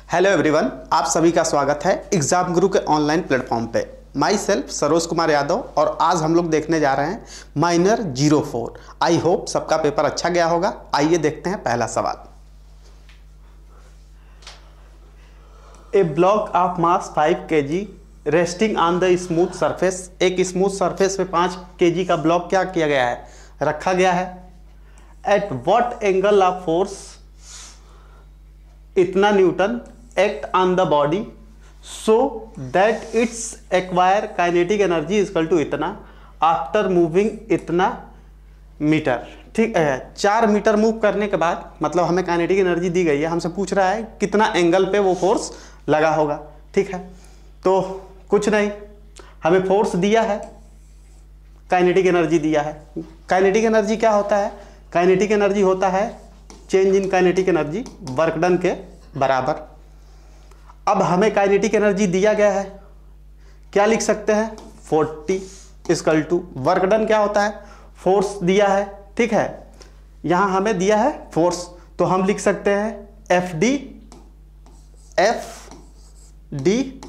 Hello everyone, आप सभी का स्वागत है एग्जाम गुरु के ऑनलाइन प्लेटफॉर्म पे। माई सेल्फ सरोज कुमार यादव और आज हम लोग देखने जा रहे हैं माइनर 04। आई होप सबका पेपर अच्छा गया होगा। आइए देखते हैं पहला सवाल। A block of mass 5 kg resting on the smooth surface. एक स्मूथ सरफेस पे 5 kg का ब्लॉक क्या किया गया है, रखा गया है। At what angle of force इतना newton act on the body so that it's acquire kinetic energy equal to इतना आफ्टर मूविंग इतना मीटर। ठीक है, 4 मीटर मूव करने के बाद मतलब हमें काइनेटिक एनर्जी दी गई है, हमसे पूछ रहा है कितना एंगल पे वो फोर्स लगा होगा। ठीक है, तो कुछ नहीं, हमें फोर्स दिया है, काइनेटिक एनर्जी दिया है। काइनेटिक एनर्जी क्या होता है? काइनेटिक एनर्जी होता है change in kinetic energy work done के बराबर। अब हमें काइनेटिक एनर्जी दिया गया है, क्या लिख सकते हैं? 40 इक्वल टू वर्क डन क्या होता है? फोर्स दिया है। ठीक है, यहां हमें दिया है फोर्स, तो हम लिख सकते हैं एफ डी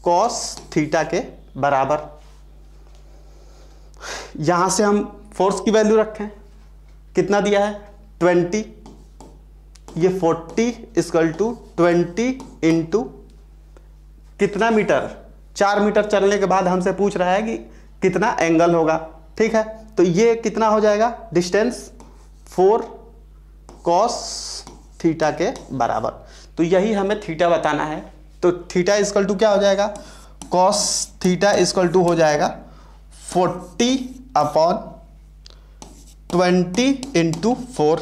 कॉस थीटा के बराबर। यहां से हम फोर्स की वैल्यू रखें, कितना दिया है? 20। ये 40 इक्वल टू 20 इंटू कितना मीटर? 4 मीटर चलने के बाद हमसे पूछ रहा है कि कितना एंगल होगा। ठीक है, तो ये कितना हो जाएगा? डिस्टेंस 4 कॉस थीटा के बराबर। तो यही हमें थीटा बताना है, तो थीटा इक्वल टू क्या हो जाएगा? कॉस थीटा इक्वल टू हो जाएगा 40 अपॉन 20 इंटू 4।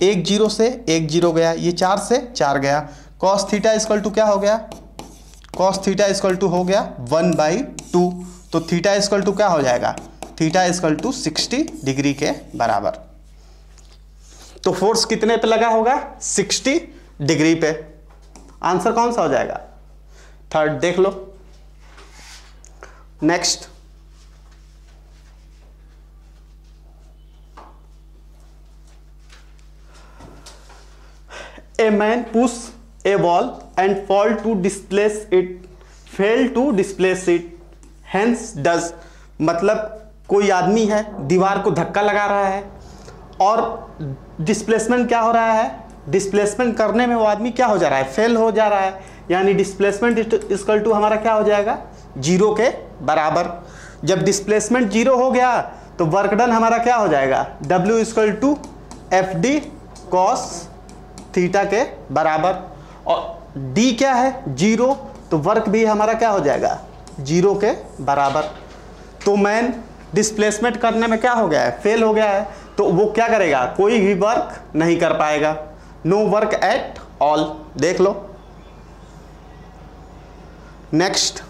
1 0 से 1 0 गया, ये 4 से 4 गया। कॉस थीटा इक्वल टू क्या हो गया? कॉस थीटा इक्वल टू हो गया 1/2। तो थीटा इक्वल टू क्या हो जाएगा? थीटा इक्वल टू 60 डिग्री के बराबर। तो फोर्स कितने पे लगा होगा? 60 डिग्री पे। आंसर कौन सा हो जाएगा? थर्ड देख लो। Next, A man push a ball and fail to displace it, hence does। मतलब कोई आदमी है, दीवार को धक्का लगा रहा है और डिस्प्लेसमेंट क्या हो रहा है? डिस्प्लेसमेंट करने में वो आदमी क्या हो जा रहा है? फेल हो जा रहा है। यानी डिस्प्लेसमेंट इक्वल टू हमारा क्या हो जाएगा? 0 के बराबर। जब डिस्प्लेसमेंट 0 हो गया तो वर्क डन हमारा क्या हो जाएगा? W equal to F D cos theta के बराबर। और D क्या है? 0, तो वर्क भी हमारा क्या हो जाएगा? 0 के बराबर। तो मैन डिस्प्लेसमेंट करने में क्या हो गया है? फेल हो गया है, तो वो क्या करेगा? कोई भी वर्क नहीं कर पाएगा। No work at all. देख लो। Next,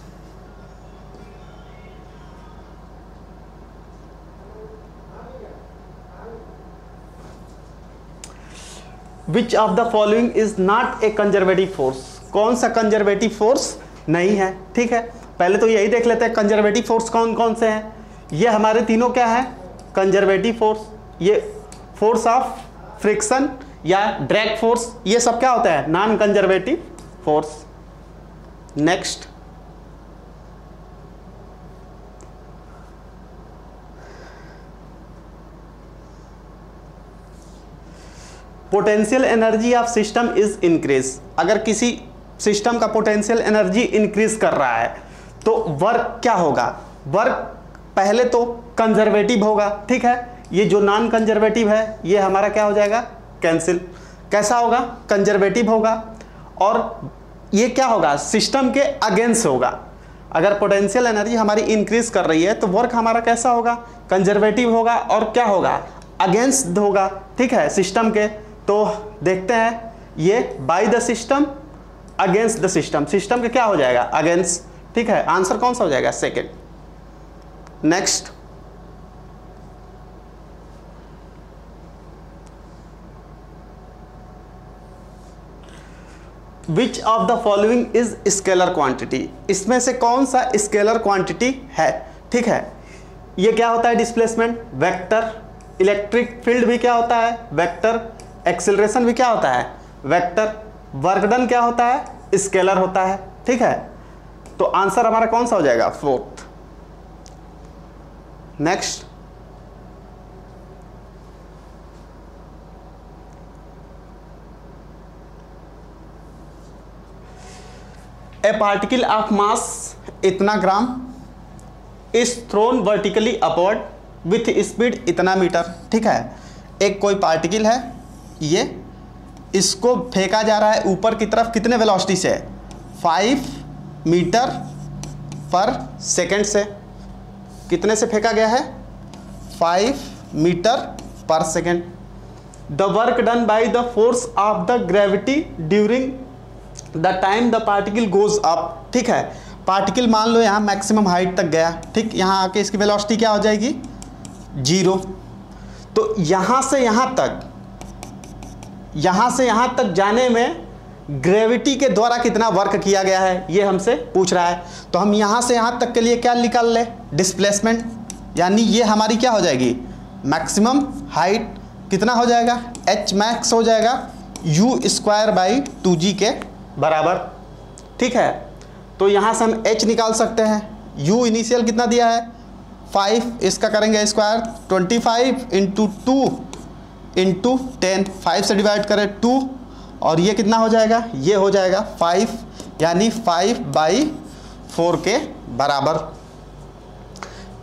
which of the following is not a conservative force. कौन सा कंजर्वेटिव फोर्स नहीं है? ठीक है, पहले तो यही देख लेते हैं कंजर्वेटिव फोर्स कौन कौन से हैं। ये हमारे तीनों क्या है? Conservative force. ये फोर्स ऑफ फ्रिक्शन या ड्रैग फोर्स, ये सब क्या होता है? Non conservative force. Next, potential energy of system is increase. अगर किसी सिस्टम का पोटेंशियल एनर्जी इंक्रीज कर रहा है तो वर्क क्या होगा? वर्क पहले तो कंजर्वेटिव होगा। ठीक है, ये जो नॉन कंजर्वेटिव है ये हमारा क्या हो जाएगा? कैंसिल। कैसा होगा? कंजर्वेटिव होगा। और ये क्या होगा? सिस्टम के अगेंस्ट होगा। अगर पोटेंशियल एनर्जी हमारी इंक्रीज कर रही है तो वर्क हमारा कैसा होगा? कंजर्वेटिव होगा। और क्या होगा? अगेंस्ट होगा। ठीक है, सिस्टम के। तो देखते हैं, ये by the system, against the system. System के क्या हो जाएगा? अगेंस्ट। ठीक है, आंसर कौन सा हो जाएगा? Second. Next, which of the following is scalar quantity. इसमें से कौन सा स्केलर क्वांटिटी है? ठीक है, ये क्या होता है? Displacement, vector. इलेक्ट्रिक फील्ड भी क्या होता है? वेक्टर। एक्सेलरेशन भी क्या होता है? वेक्टर। वर्क डन क्या होता है, स्केलर होता है, ठीक है। तो आंसर हमारा कौन सा हो जाएगा, fourth. Next, a particle of mass इतना gram is thrown vertically upward with speed इतना मीटर, ठीक है। एक कोई पार्टिकल है, ये इसको फेंका जा रहा है ऊपर की तरफ कितने वेलोसिटी से, 5 मीटर पर सेकेंड से। कितने से फेंका गया है, 5 metre per second. The work done by the force of the gravity during the time the particle goes up, ठीक है। पार्टिकल मान लो यहाँ मैक्सिमम हाइट तक गया, ठीक, यहाँ आके इसकी वेलोसिटी क्या हो जाएगी, 0। तो यहाँ से यहाँ तक जाने में ग्रेविटी के द्वारा कितना वर्क किया गया है, ये हमसे पूछ रहा है। तो हम यहाँ से यहाँ तक के लिए क्या निकाल ले, डिस्प्लेसमेंट, यानी ये हमारी क्या हो जाएगी, मैक्सिमम हाइट कितना हो जाएगा, एच मैक्स हो जाएगा u²/2g के बराबर, ठीक है। तो यहाँ से हम h निकाल सकते हैं। u इनिशियल कितना दिया है, 5, इसका करेंगे स्क्वायर, 25 × 2 × 10, 5 से डिवाइड करें 2, और ये कितना हो जाएगा, ये हो जाएगा 5, यानी 5/4 के बराबर।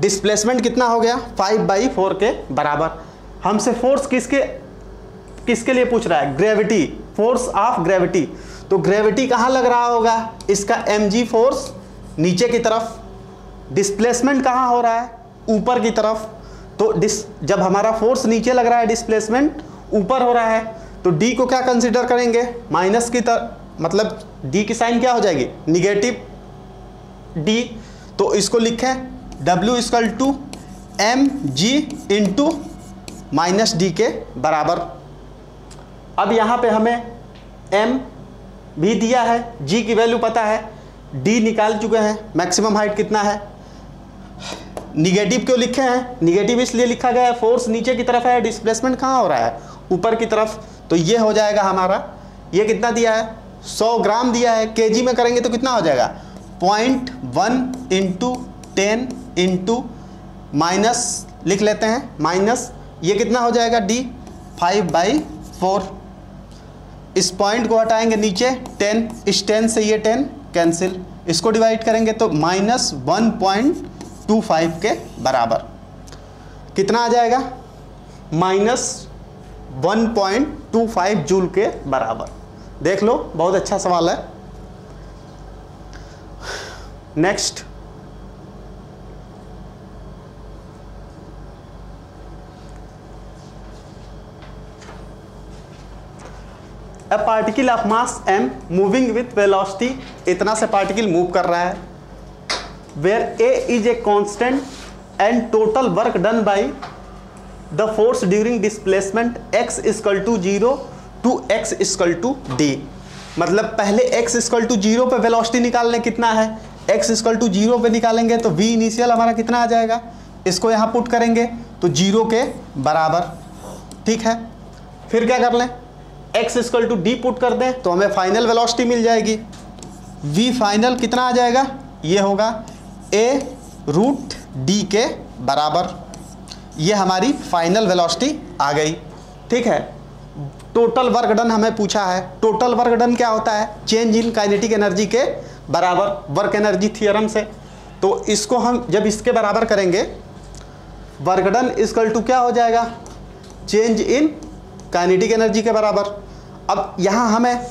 डिस्प्लेसमेंट कितना हो गया, 5/4 के बराबर। हमसे फोर्स किसके लिए पूछ रहा है, ग्रेविटी, फोर्स ऑफ ग्रेविटी। तो ग्रेविटी कहाँ लग रहा होगा, इसका mg फोर्स नीचे की तरफ, डिस्प्लेसमेंट कहाँ हो रहा है, ऊपर की तरफ। तो जब हमारा फोर्स नीचे लग रहा है, डिस्प्लेसमेंट ऊपर हो रहा है, तो d को क्या कंसीडर करेंगे, माइनस की तरफ, मतलब d की साइन क्या हो जाएगी, निगेटिव d। तो इसको लिखें w = mg × -d के बराबर। अब यहाँ पे हमें m भी दिया है, g की वैल्यू पता है, d निकाल चुके हैं, मैक्सिमम हाइट कितना है। निगेटिव क्यों लिखे हैं, निगेटिव इसलिए लिखा गया है, फोर्स नीचे की तरफ है, डिस्प्लेसमेंट कहाँ हो रहा है, ऊपर की तरफ। तो ये हो जाएगा हमारा, ये कितना दिया है, 100 ग्राम दिया है, केजी में करेंगे तो कितना हो जाएगा, 0.1 × 10 × माइनस लिख लेते हैं, माइनस ये कितना हो जाएगा, d 5/4। इस पॉइंट को हटाएंगे नीचे, 10, इस 10 से ये 10 कैंसिल, इसको डिवाइड करेंगे तो -1.25 के बराबर। कितना आ जाएगा, -1.25 जूल के बराबर। देख लो, बहुत अच्छा सवाल है। Next, a particle of mass m moving with velocity, इतना से पार्टिकल मूव कर रहा है, where a is a constant and total work done by the force during displacement x = 0 to x = d। मतलब पहले x = 0 पे वेलोसिटी निकालने कितना है, x = 0 पे निकालेंगे तो v इनिशियल हमारा कितना आ जाएगा, इसको यहाँ पुट करेंगे तो 0 के बराबर, ठीक है। फिर क्या कर लें, x = d पुट कर दें तो हमें फाइनल वेलोसिटी मिल जाएगी। v फाइनल कितना आ जाएगा, ये होगा a√d के बराबर। ये हमारी फाइनल वेलोसिटी आ गई, ठीक है। टोटल वर्क डन हमें पूछा है, टोटल वर्क डन क्या होता है, चेंज इन काइनेटिक एनर्जी के बराबर, वर्क एनर्जी थ्योरम से। तो इसको हम जब इसके बराबर करेंगे, वर्क डन = क्या हो जाएगा, चेंज इन काइनेटिक एनर्जी के बराबर। अब यहाँ हमें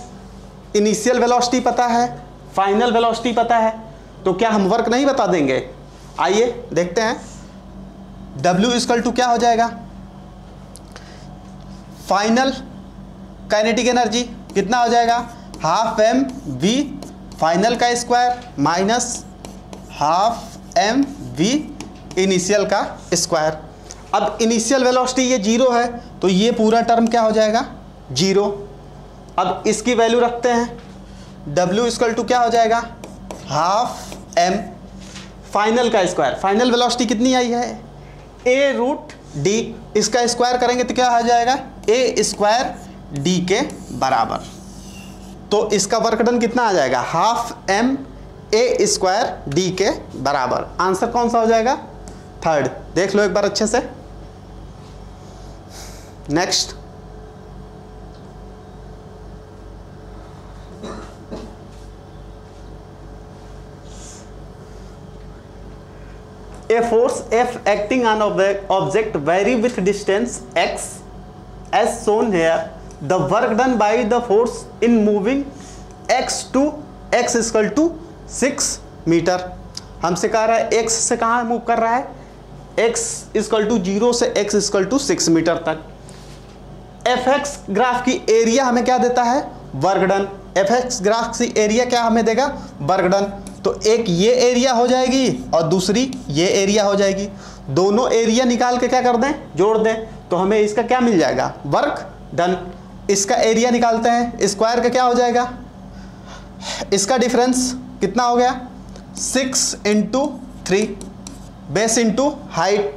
इनिशियल वेलोसिटी पता है, फाइनल वेलोसिटी पता है, तो क्या हम वर्क नहीं बता देंगे। आइए देखते हैं, W = क्या हो जाएगा, फाइनल काइनेटिक एनर्जी कितना हो जाएगा, 12mv फाइनल का स्क्वायर माइनस 12mv इनिशियल का स्क्वायर। अब इनिशियल वेलोसिटी ये 0 है, तो ये पूरा टर्म क्या हो जाएगा, 0। अब इसकी वैल्यू रखते हैं, W = क्या हो जाएगा, 12m फाइनल का स्क्वायर, फाइनल वेलोसिटी कितनी आई है, a√d, इसका स्क्वायर करेंगे तो क्या हो जाएगा, a² d के बराबर। तो इसका वर्क डन कितना आ जाएगा, half M A square D के बराबर। आंसर कौन सा हो जाएगा, थर्ड। देख लो एक बार अच्छे से। Next, a force F acting on object vary with distance x as shown here. The work done by the force in moving x to x equal to 6 metre. हमसे कह रहा है x से कहाँ मूव कर रहा है, x इक्वल टू 0 से x इक्वल टू 6 मीटर तक। fx ग्राफ की एरिया हमें क्या देता है, वर्क डन। fx ग्राफ की एरिया क्या हमें देगा, वर्क डन। तो एक ये एरिया हो जाएगी और दूसरी ये एरिया हो जाएगी। दोनों एरिया निकाल के क्या कर दें, जोड़ दें, तो हमें इसका क्या मिल जाएगा, वर्क डन। इसका एरिया निकालते हैं, स्क्वायर का क्या हो जाएगा, इसका डिफरेंस कितना हो गया, 6 × 3 बेस इंटू हाइट।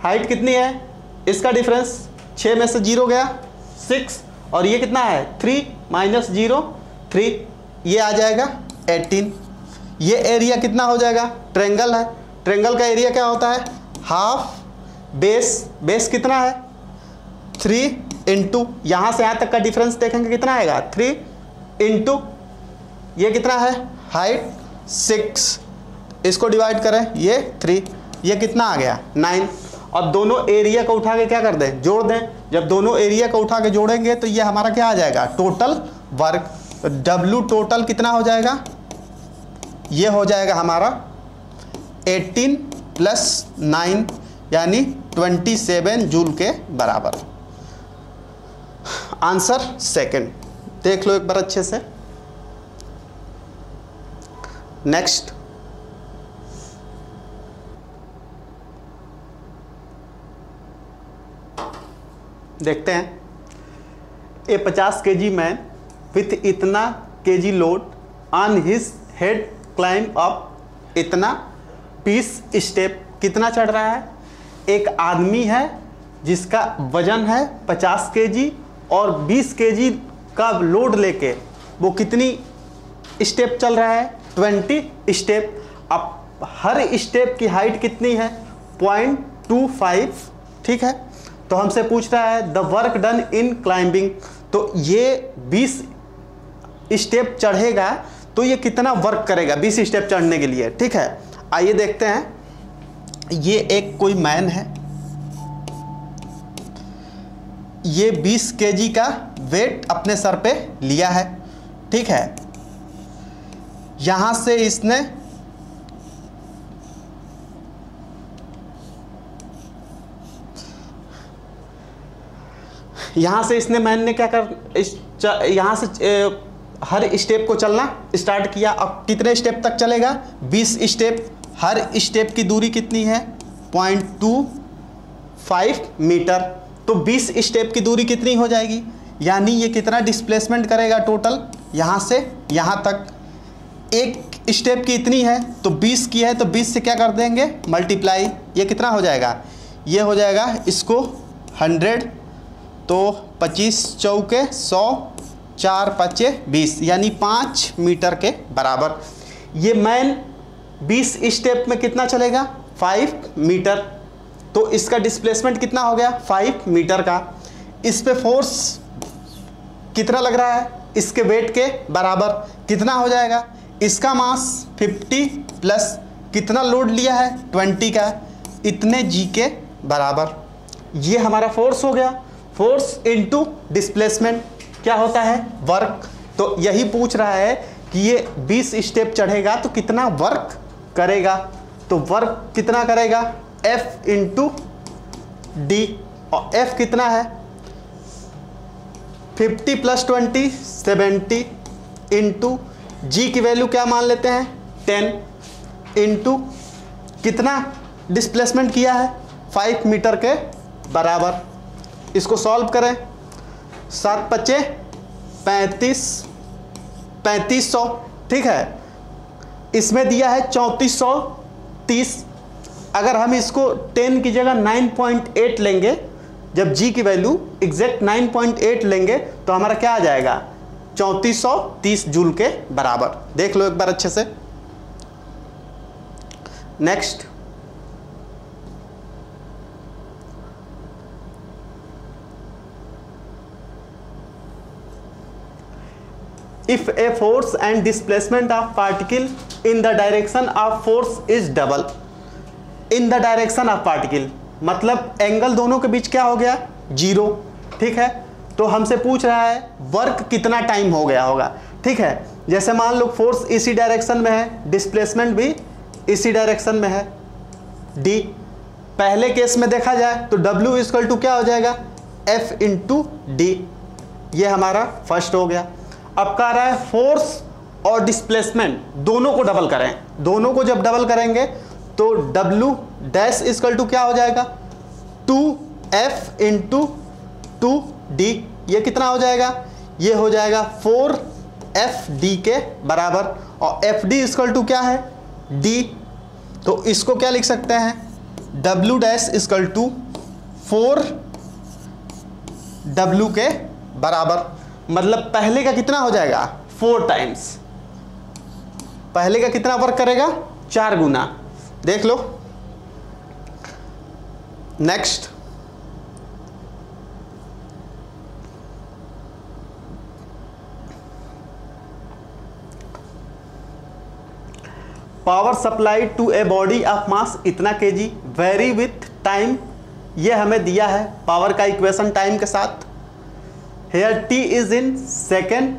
हाइट कितनी है, इसका डिफरेंस 6 में से 0 गया 6, और ये कितना है 3 - 0 3, ये आ जाएगा 18। ये एरिया कितना हो जाएगा, ट्रायंगल है, ट्रायंगल का एरिया क्या होता है, हाफ बेस कितना है 3 × यहाँ से यहाँ तक का डिफरेंस देखेंगे कितना आएगा 3 × ये कितना है हाइट 6, इसको डिवाइड करें ये 3, ये कितना आ गया 9। और दोनों एरिया को उठा के क्या कर दें, जोड़ दें। जब दोनों एरिया को उठा के जोड़ेंगे तो ये हमारा क्या आ जाएगा, टोटल वर्क। तो W टोटल कितना हो जाएगा, ये हो जाएगा हमारा 18 + 9 यानी 27 जूल के बराबर। Answer second. देख लो एक बार अच्छे से। नेक्स्ट, देखते हैं। ए 50 kg मैन विथ इतना kg load on his head climb up इतना 20 स्टेप, कितना चढ़ रहा है, एक आदमी है जिसका वजन है 50 kg और 20 kg का लोड लेके वो कितनी स्टेप चल रहा है, 20 स्टेप। अब हर स्टेप की हाइट कितनी है, 0.25, ठीक है। तो हमसे पूछ रहा है the work done in climbing, तो ये 20 स्टेप चढ़ेगा तो ये कितना वर्क करेगा 20 स्टेप चढ़ने के लिए, ठीक है। आइए देखते हैं। ये एक कोई मैन है, ये 20 kg का वेट अपने सर पे लिया है, ठीक है। यहां से इसने मैन ने क्या कर, यहाँ से हर स्टेप को चलना स्टार्ट किया। अब कितने स्टेप तक चलेगा, 20 स्टेप। हर स्टेप की दूरी कितनी है, 0.25 मीटर। तो 20 स्टेप की दूरी कितनी हो जाएगी, यानी ये कितना डिस्प्लेसमेंट करेगा टोटल, यहाँ से यहाँ तक। एक स्टेप की इतनी है तो 20 की है, तो 20 से क्या कर देंगे, मल्टीप्लाई। ये कितना हो जाएगा, ये हो जाएगा इसको 100, तो 25 चौके 100, 4 5 20 यानी 5 मीटर के बराबर। ये मैन 20 स्टेप में कितना चलेगा, 5 मीटर। तो इसका डिस्प्लेसमेंट कितना हो गया, 5 मीटर का। इस पे फोर्स कितना लग रहा है, इसके वेट के बराबर। कितना हो जाएगा, इसका मास 50 प्लस कितना लोड लिया है 20 का, इतने जी के बराबर। ये हमारा फोर्स हो गया। फोर्स इनटू डिस्प्लेसमेंट क्या होता है, वर्क। तो यही पूछ रहा है कि ये 20 स्टेप चढ़ेगा तो कितना वर्क करेगा। तो वर्क कितना करेगा, F इंटू डी। और F कितना है, 50 + 20 70 इंटू जी की वैल्यू क्या मान लेते हैं 10 इंटू कितना डिस्प्लेसमेंट किया है 5 मीटर के बराबर। इसको सॉल्व करें, 7 × 5 = 3500, ठीक है। इसमें दिया है 3430। अगर हम इसको 10 की जगह 9.8 लेंगे, जब g की वैल्यू एग्जैक्ट 9.8 लेंगे तो हमारा क्या आ जाएगा, 3430 जूल के बराबर। देख लो एक बार अच्छे से। Next, if a force and displacement of particle in the direction of force is double in the direction of particle, मतलब एंगल दोनों के बीच क्या हो गया, जीरो। ठीक है, तो हमसे पूछ रहा है वर्क कितना टाइम हो गया होगा। ठीक है, जैसे मान लो फोर्स इसी डायरेक्शन में है, डिस्प्लेसमेंट भी इसी डायरेक्शन में है, डी। पहले केस में देखा जाए तो W इक्वल टू क्या हो जाएगा, F इंटू डी। ये हमारा फर्स्ट हो गया। अब कह रहा है फोर्स और डिस्प्लेसमेंट दोनों को डबल करें। दोनों को जब डबल करेंगे तो W डैश इक्वल टू क्या हो जाएगा, 2F इंटू 2D। ये कितना हो जाएगा, ये हो जाएगा 4FD के बराबर। और FD इक्वल टू क्या है, D। तो इसको क्या लिख सकते हैं, W dash equal to 4W के बराबर। मतलब पहले का कितना हो जाएगा, 4 टाइम्स। पहले का कितना वर्क करेगा, 4 गुना। देख लो। Next, power supply to a body of mass इतना केजी वेरी विथ टाइम। ये हमें दिया है पावर का इक्वेशन टाइम के साथ। Here t is in second.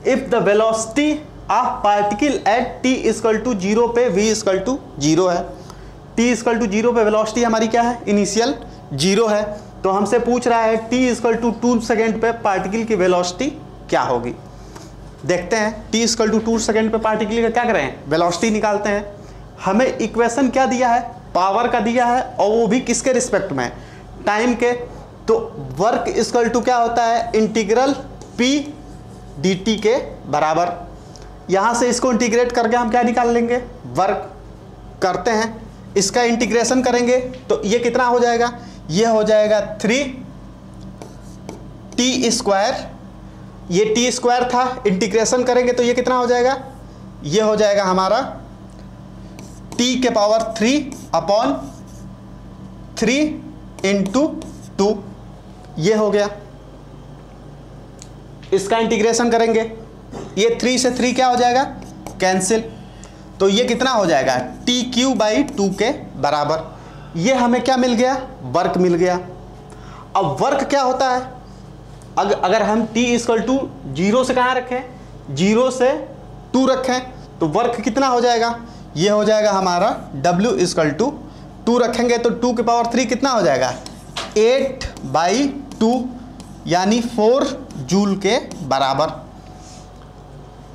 If the velocity of particle at t equal to 0 पे v equal to 0 है, t equal to 0 पे वेलोसिटी हमारी क्या है, इनिशियल 0 है। तो हमसे पूछ रहा है t equal to 2 सेकेंड पे पार्टिकल की वेलोसिटी क्या होगी। देखते हैं t equal to 2 सेकेंड पे पार्टिकल का क्या करें, वेलोसिटी निकालते हैं। हमें इक्वेशन क्या दिया है, पावर का दिया है, और वो भी किसके रिस्पेक्ट में, टाइम के। तो वर्क इक्वल टू क्या होता है, इंटीग्रल P dt के बराबर। यहाँ से इसको इंटीग्रेट करके हम क्या निकाल लेंगे, वर्क। करते हैं, इसका इंटीग्रेशन करेंगे तो ये कितना हो जाएगा, ये हो जाएगा 3t स्क्वायर। ये t स्क्वायर था, इंटीग्रेशन करेंगे तो ये कितना हो जाएगा, ये हो जाएगा हमारा t के पावर 3 अपॉन 3 इंटू 2। ये हो गया। इसका इंटीग्रेशन करेंगे, ये 3 से 3 क्या हो जाएगा, कैंसिल। तो ये कितना हो जाएगा, TQ/2 के बराबर। ये हमें क्या मिल गया, वर्क मिल गया। अब वर्क क्या होता है, अगर हम t इक्वल टू 0 से कहाँ रखें, 0 से 2 रखें, तो वर्क कितना हो जाएगा, ये हो जाएगा हमारा W इक्वल टू 2 रखेंगे तो 2 के पावर 3 कितना हो जाएगा, 8/2 यानी 4 जूल के बराबर।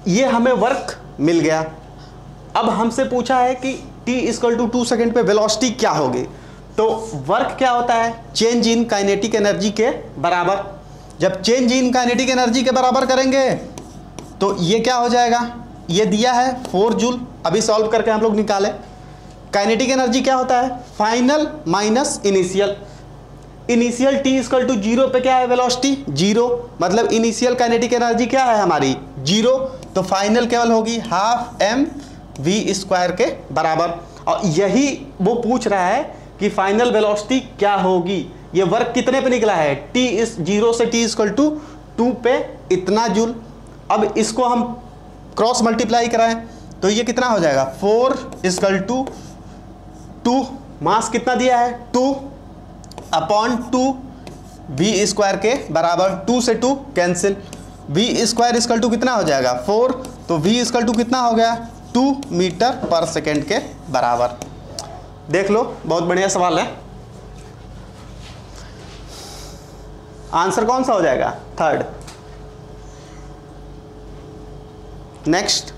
ये हमें वर्क मिल गया। अब हमसे पूछा है कि t इक्वल टू 2 सेकेंड पे वेलोसिटी क्या होगी। तो वर्क क्या होता है, चेंज इन काइनेटिक एनर्जी के बराबर। जब चेंज इन काइनेटिक एनर्जी के बराबर करेंगे तो ये क्या हो जाएगा, ये दिया है 4 जूल। अभी सॉल्व करके हम लोग निकाले। काइनेटिक एनर्जी क्या होता है, final minus initial. Initial t equal to 0 पे क्या है, वेलोसिटी 0, मतलब इनिशियल काइनेटिक एनर्जी क्या है हमारी 0। तो फाइनल केवल होगी हाफ mv² के बराबर। और यही वो पूछ रहा है कि फाइनल वेलोसिटी क्या होगी। ये वर्क कितने पे निकला है, t इस 0 से t इक्वल टू 2 पे इतना जूल। अब इसको हम क्रॉस मल्टीप्लाई कराएं तो ये कितना हो जाएगा, 4 इक्वल टू 2, मास कितना दिया है 2 अपॉन 2 v² के बराबर। 2 से 2 कैंसिल, v² इक्वल टू कितना हो जाएगा 4, तो v इक्वल टू कितना हो गया 2 मीटर पर सेकेंड के बराबर। देख लो, बहुत बढ़िया सवाल है। आंसर कौन सा हो जाएगा, third. Next,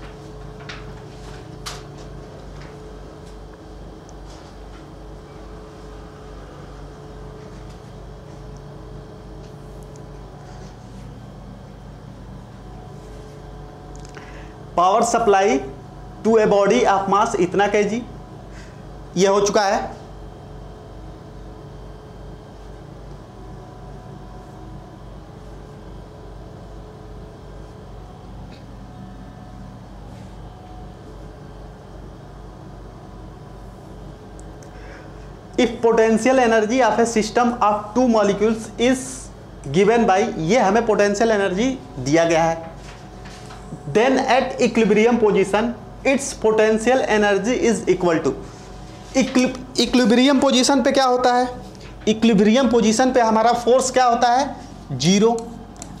power supply to a body of mass इतना kg, ये हो चुका है। If potential energy of a system of two molecules is given by, ये हमें पोटेंशियल एनर्जी दिया गया है, then at equilibrium position its potential energy is equal to, equilibrium position पे क्या होता है, इक्विलिब्रियम पोजीशन पे हमारा फोर्स क्या होता है, जीरो,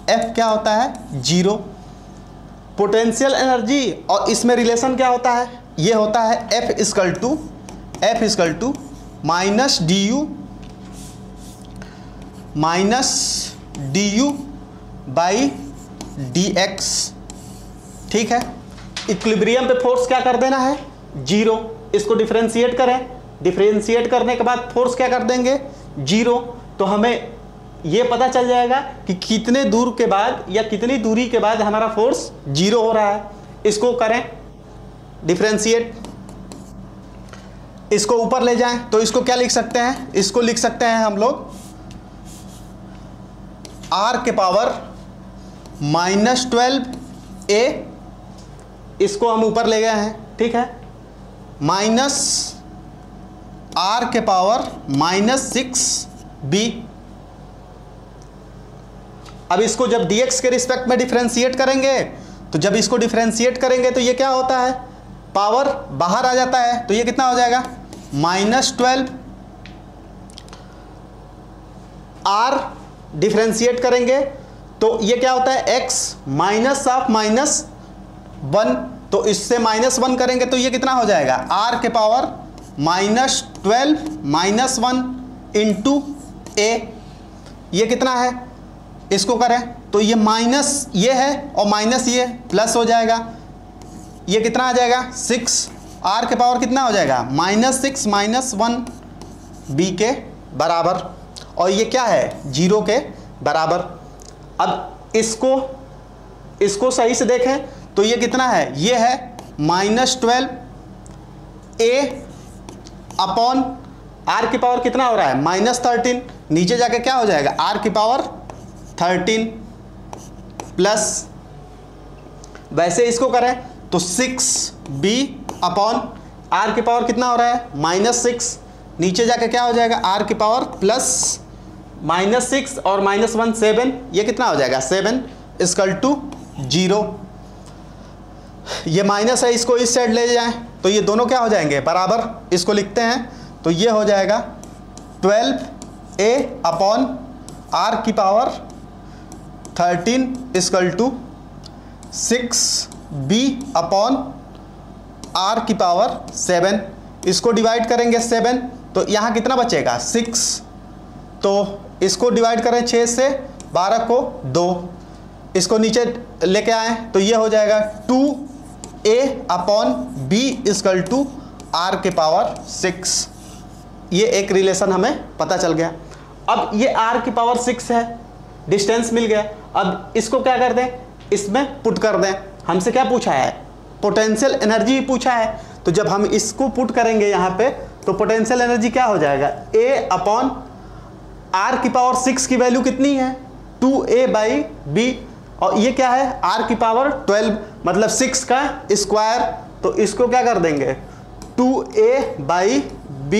एफ क्या होता है, जीरो, पोटेंशियल एनर्जी, और इसमें रिलेशन क्या होता है, ये होता है F equal to minus D U by D X. ठीक है, इक्विलिब्रियम पे फोर्स क्या कर देना है, जीरो, इसको डिफरेंशिएट करें, डिफरेंशिएट करने के बाद फोर्स क्या कर देंगे, जीरो, तो हमें ये पता चल जाएगा कि कितने दूर के बाद या कितनी दूरी के बाद हमारा फोर्स जीरो हो रहा है। इसको करें डिफरेंशिएट, इसको ऊपर ले जाएं तो इसको क्या लिख सकते हैं, इसको लिख सकते हैं हम लोग r के पावर -12a, इसको हम ऊपर ले गए हैं, ठीक है, माइनस r के पावर -6b। अब इसको जब dx के रिस्पेक्ट में डिफरेंशिएट करेंगे, तो जब इसको डिफरेंशिएट करेंगे तो ये क्या होता है, पावर बाहर आ जाता है, तो ये कितना हो जाएगा, -12 r, डिफरेंशिएट करेंगे तो ये क्या होता है, x माइनस ऑफ -1, तो इससे -1 करेंगे तो ये कितना हो जाएगा, r के पावर -12 -1 इंटू a, ये कितना है, इसको करें तो ये माइनस ये है और माइनस ये प्लस हो जाएगा, ये कितना आ जाएगा, 6, r के पावर कितना हो जाएगा, -6 -1 b के बराबर, और ये क्या है, जीरो के बराबर। अब इसको सही से देखें तो ये कितना है, ये है -12 a अपॉन r की पावर कितना हो रहा है, -13, नीचे जाके क्या हो जाएगा, r की पावर 13 प्लस, वैसे इसको करें तो 6b अपॉन r की पावर कितना हो रहा है, -6, नीचे जाके क्या हो जाएगा, r की पावर प्लस -6 और -1 7, ये कितना हो जाएगा, 7 इक्वल टू 0। ये माइनस है, इसको इस साइड ले जाएं तो ये दोनों क्या हो जाएंगे, बराबर, इसको लिखते हैं तो ये हो जाएगा 12a अपॉन r की power 13 equal to 6b upon r की पावर 7, इसको डिवाइड करेंगे 7 तो यहाँ कितना बचेगा, 6, तो इसको डिवाइड करें 6 से, 12 को 2, इसको नीचे लेके आए तो ये हो जाएगा 2a upon b equal to r के पावर 6। ये एक रिलेशन हमें पता चल गया। अब ये r की पावर 6 है, डिस्टेंस मिल गया, अब इसको क्या कर दें, इसमें पुट कर दें। हमसे क्या पूछा है, पोटेंशियल एनर्जी पूछा है, तो जब हम इसको पुट करेंगे यहाँ पे तो पोटेंशियल एनर्जी क्या हो जाएगा, a अपॉन r की पावर 6 की वैल्यू कितनी है, 2a बाई b, और ये क्या है, r की पावर 12 मतलब 6 का स्क्वायर, तो इसको क्या कर देंगे, 2a बाई b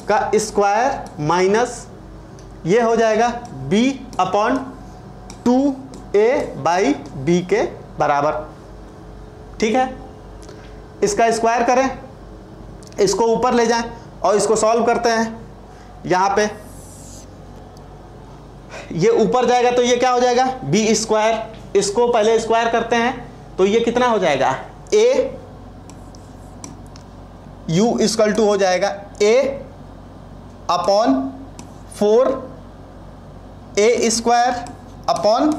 का स्क्वायर माइनस ये हो जाएगा b upon 2a by b के बराबर। ठीक है, इसका स्क्वायर करें, इसको ऊपर ले जाएं और इसको सॉल्व करते हैं। यहाँ पे ये ऊपर जाएगा तो ये क्या हो जाएगा, बी स्क्वायर, इसको पहले स्क्वायर करते हैं तो ये कितना हो जाएगा, a u इक्वल टू हो जाएगा a upon 4a square upon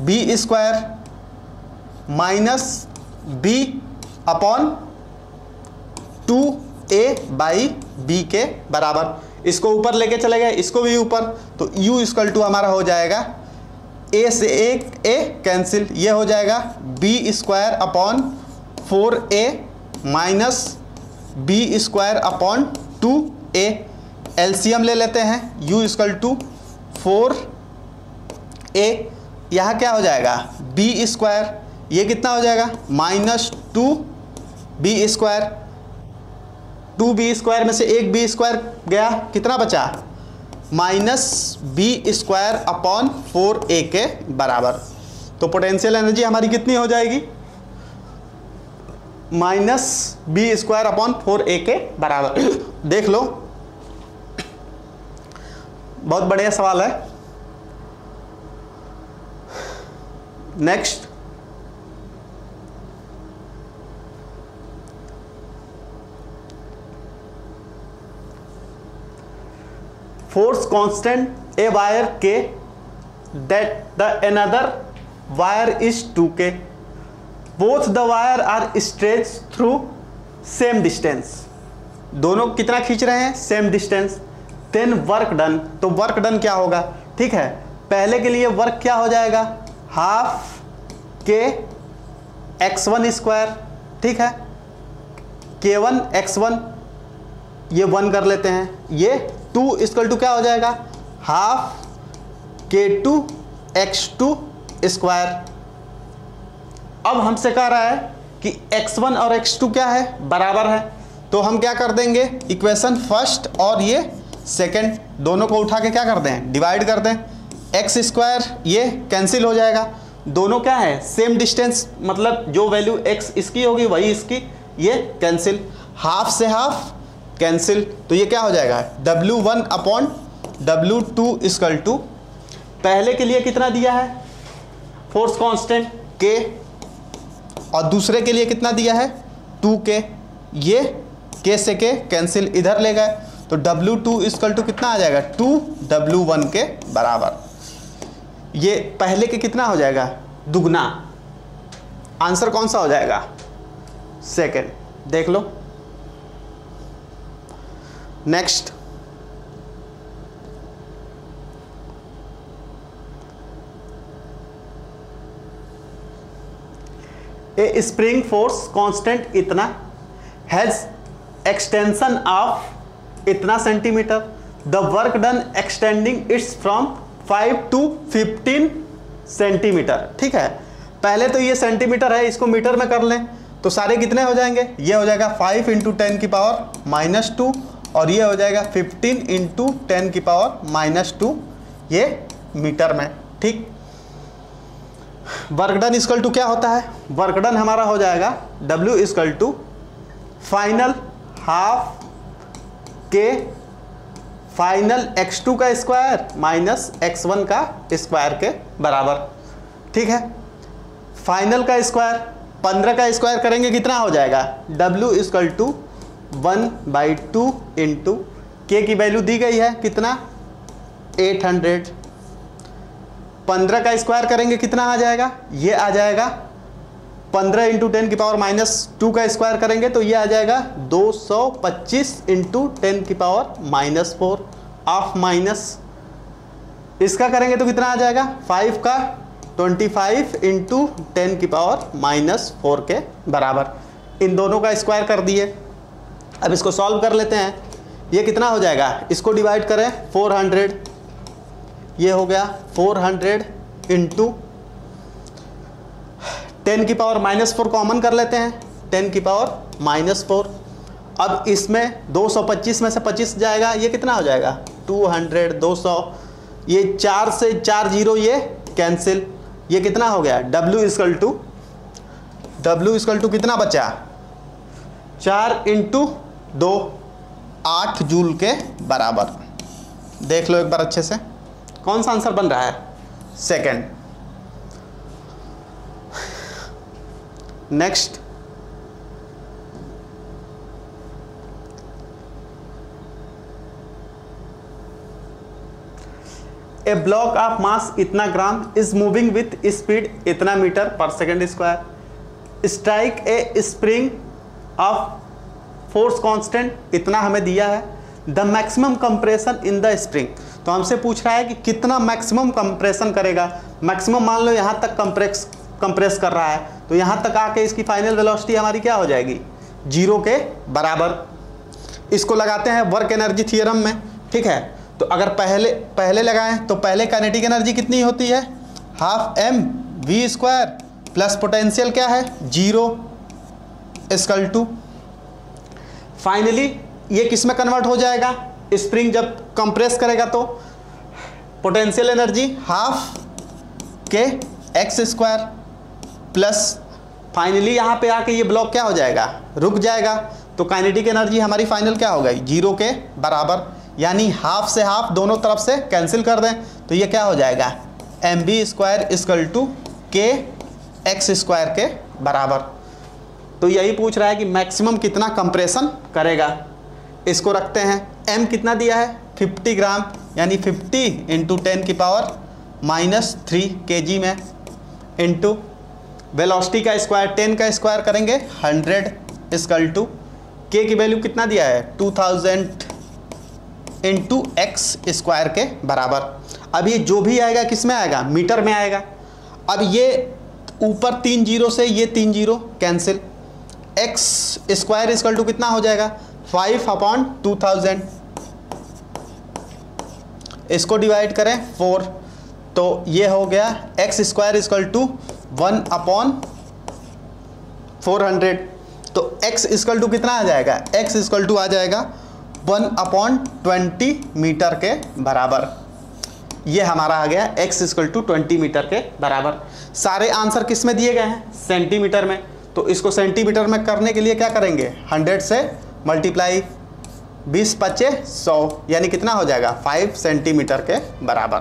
b square minus b upon 2a by b के बराबर। इसको ऊपर लेके चले गए, इसको भी ऊपर, तो u इक्वल टू हमारा हो जाएगा a से एक a कैंसिल, ये हो जाएगा b square upon 4a minus b square upon 2a। LCM ले लेते हैं, u इक्वल टू 4a, यहाँ क्या हो जाएगा b स्क्वायर, ये कितना हो जाएगा -2b स्क्वायर 2b² में से एक b² गया, कितना बचा, -b²/4a के बराबर। तो पोटेंशियल एनर्जी हमारी कितनी हो जाएगी, -b²/4a के बराबर। देख लो, बहुत बढ़िया सवाल है। Next, force constant a wire K that the another wire is 2K. Both the wire are stretched through same distance. दोनों कितना खींच रहे हैं, same distance. Then work done, तो वर्क डन क्या होगा, ठीक है, पहले के लिए वर्क क्या हो जाएगा, हाफ के x1², ठीक है, k1 x1 ये 1 कर लेते हैं, ये 2 = क्या हो जाएगा, हाफ k2 x2²। अब हमसे कह रहा है कि x1 और x2 क्या है, बराबर है, तो हम क्या कर देंगे, इक्वेशन फर्स्ट और ये सेकंड दोनों को उठा के क्या कर दें, डिवाइड कर दें। x² ये कैंसिल हो जाएगा, दोनों क्या है, सेम डिस्टेंस, मतलब जो वैल्यू x इसकी होगी वही इसकी, ये कैंसिल, हाफ से हाफ कैंसिल, तो ये क्या हो जाएगा, W1/W2 = पहले के लिए कितना दिया है, फोर्स कांस्टेंट K, और दूसरे के लिए कितना दिया है, 2K। ये K से K कैंसिल, इधर ले गए, तो W2 = कितना आ जाएगा, 2W1 के बराबर। ये पहले के कितना हो जाएगा, दुगना। आंसर कौन सा हो जाएगा, सेकंड। देख लो next, a spring force constant इतना हैज एक्सटेंशन ऑफ इतना centimetre, the work done extending it's from 5 to 15 centimetre, ठीक है। पहले तो ये सेंटीमीटर है, इसको मीटर में कर लें, तो सारे कितने हो जाएंगे, ये हो जाएगा 5 × 10⁻², और ये हो जाएगा 15 × 10⁻², ये मीटर में, ठीक। वर्क डन = क्या होता है, वर्क डन हमारा हो जाएगा W = फाइनल हाफ के फाइनल x2 का स्क्वायर माइनस x1 का स्क्वायर के बराबर, ठीक है। फाइनल का स्क्वायर 15 का स्क्वायर करेंगे कितना हो जाएगा, W = 1/2 × K की वैल्यू दी गई है कितना, 800। 15 का स्क्वायर करेंगे कितना आ जाएगा, ये आ जाएगा 15 × 10⁻² का स्क्वायर करेंगे तो ये आ जाएगा 225 × 10⁻⁻4 ऑफ माइनस। इसका करेंगे तो कितना आ जाएगा, 5 का 25 × 10⁻⁻4 के बराबर। इन दोनों का स्क्वायर कर दिए। अब इसको सॉल्व कर लेते हैं। ये कितना हो जाएगा, इसको डिवाइड करें 400, ये हो गया 400 × 10⁻⁻4 कॉमन कर लेते हैं, 10⁻⁻4। अब इसमें 225 में से 25 जाएगा, ये कितना हो जाएगा 200, 200, ये 4 से 4 0 ये कैंसिल, ये कितना हो गया W = कितना बचा, 4 × 2 8 जूल के बराबर। देख लो एक बार अच्छे से, कौन सा आंसर बन रहा है, second. Next, a block of mass इतना gram is moving with speed इतना metre per second square, strike a spring of force constant इतना हमें दिया है, the maximum compression in the spring. तो हमसे पूछ रहा है कि कितना मैक्सिमम कंप्रेशन करेगा। मैक्सिमम मान लो यहाँ तक कंप्रेस कर रहा है, तो यहाँ तक आके इसकी फाइनल वेलोसिटी हमारी क्या हो जाएगी, 0 के बराबर। इसको लगाते हैं वर्क एनर्जी थ्योरम में, ठीक है। तो अगर पहले लगाएं तो पहले काइनेटिक एनर्जी कितनी होती है, हाफ mv² प्लस पोटेंशियल क्या है 0 = फाइनली ये किस में कन्वर्ट हो जाएगा, स्प्रिंग जब कंप्रेस करेगा तो पोटेंशियल एनर्जी हाफ के एक्स स्क्वायर प्लस फाइनली यहाँ पे आके ये ब्लॉक क्या हो जाएगा, रुक जाएगा। तो काइनेटिक एनर्जी हमारी फाइनल क्या हो गई, 0 के बराबर, यानी हाफ से हाफ दोनों तरफ से कैंसिल कर दें तो ये क्या हो जाएगा, mv स्क्वायर इक्वल टू के एक्स स्क्वायर के बराबर। तो यही पूछ रहा है कि मैक्सिमम कितना कंप्रेशन करेगा। इसको रखते हैं, m कितना दिया है 50 ग्राम, यानी 50 इंटू 10 की पावर -3 kg में, इंटू वेलोसिटी का स्क्वायर 10 का स्क्वायर करेंगे 100 इक्वल टू k की वैल्यू कितना दिया है 2000 इंटू एक्स स्क्वायर के बराबर। अब ये जो भी आएगा किस में आएगा, मीटर में आएगा। अब ये ऊपर 3 जीरो से ये 3 zero cancel, X square equal to कितना हो जाएगा 5/2000, इसको डिवाइड करें 4 तो ये हो गया एक्स स्क्वायर इक्वल टू 1/400। तो x इक्वल टू कितना आ जाएगा, x इक्वल टू आ जाएगा 1/20 मीटर के बराबर। ये हमारा आ गया x इक्वल टू 20 मीटर के बराबर। सारे आंसर किस में दिए गए हैं, सेंटीमीटर में। तो इसको सेंटीमीटर में करने के लिए क्या करेंगे, 100 से मल्टीप्लाई 20 पच्चे 100, यानी कितना हो जाएगा 5 सेंटीमीटर के बराबर।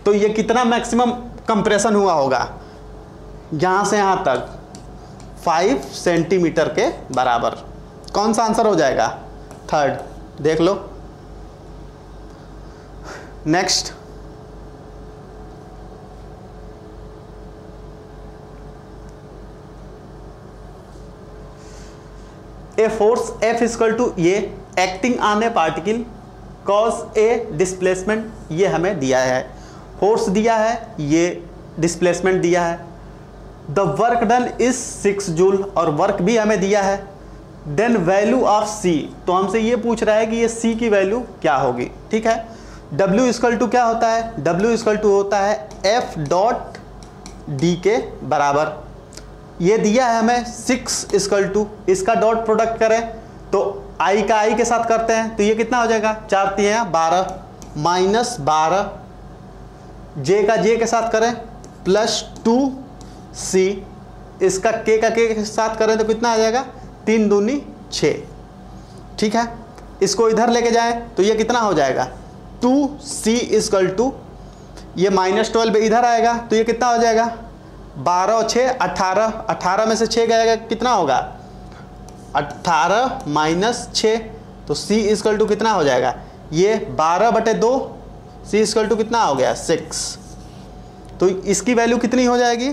तो ये कितना मैक्सिमम कंप्रेशन हुआ होगा, यहाँ से यहाँ तक 5 सेंटीमीटर के बराबर। कौन सा आंसर हो जाएगा, थर्ड, देख लो। Next, a force F equal to ये acting on a particle cause a displacement, ये हमें दिया है, फोर्स दिया है, ये डिस्प्लेसमेंट दिया है। The work done is 6 joule, और वर्क भी हमें दिया है। देन वैल्यू ऑफ C, तो हमसे ये पूछ रहा है कि ये C की वैल्यू क्या होगी, ठीक है। W इक्वल टू क्या होता है, W इक्वल टू होता है F डॉट D के बराबर। ये दिया है हमें 6 इक्वल टू, इसका डॉट प्रोडक्ट करें तो I का I के साथ करते हैं तो ये कितना हो जाएगा, 4 3 12 -12, J का J के साथ करें +2C, इसका K का K के साथ करें तो कितना आ जाएगा 3 दूनी 6, ठीक है। इसको इधर लेके जाएं तो ये कितना हो जाएगा 2C इक्वल टू, ये -12 इधर आएगा तो ये कितना हो जाएगा 12 और 6 18, 18 में से 6 गएगा कितना होगा 18 -6, तो C इक्वल टू कितना हो जाएगा, ये 12/2, C इक्वल टू कितना हो गया 6, तो इसकी वैल्यू कितनी हो जाएगी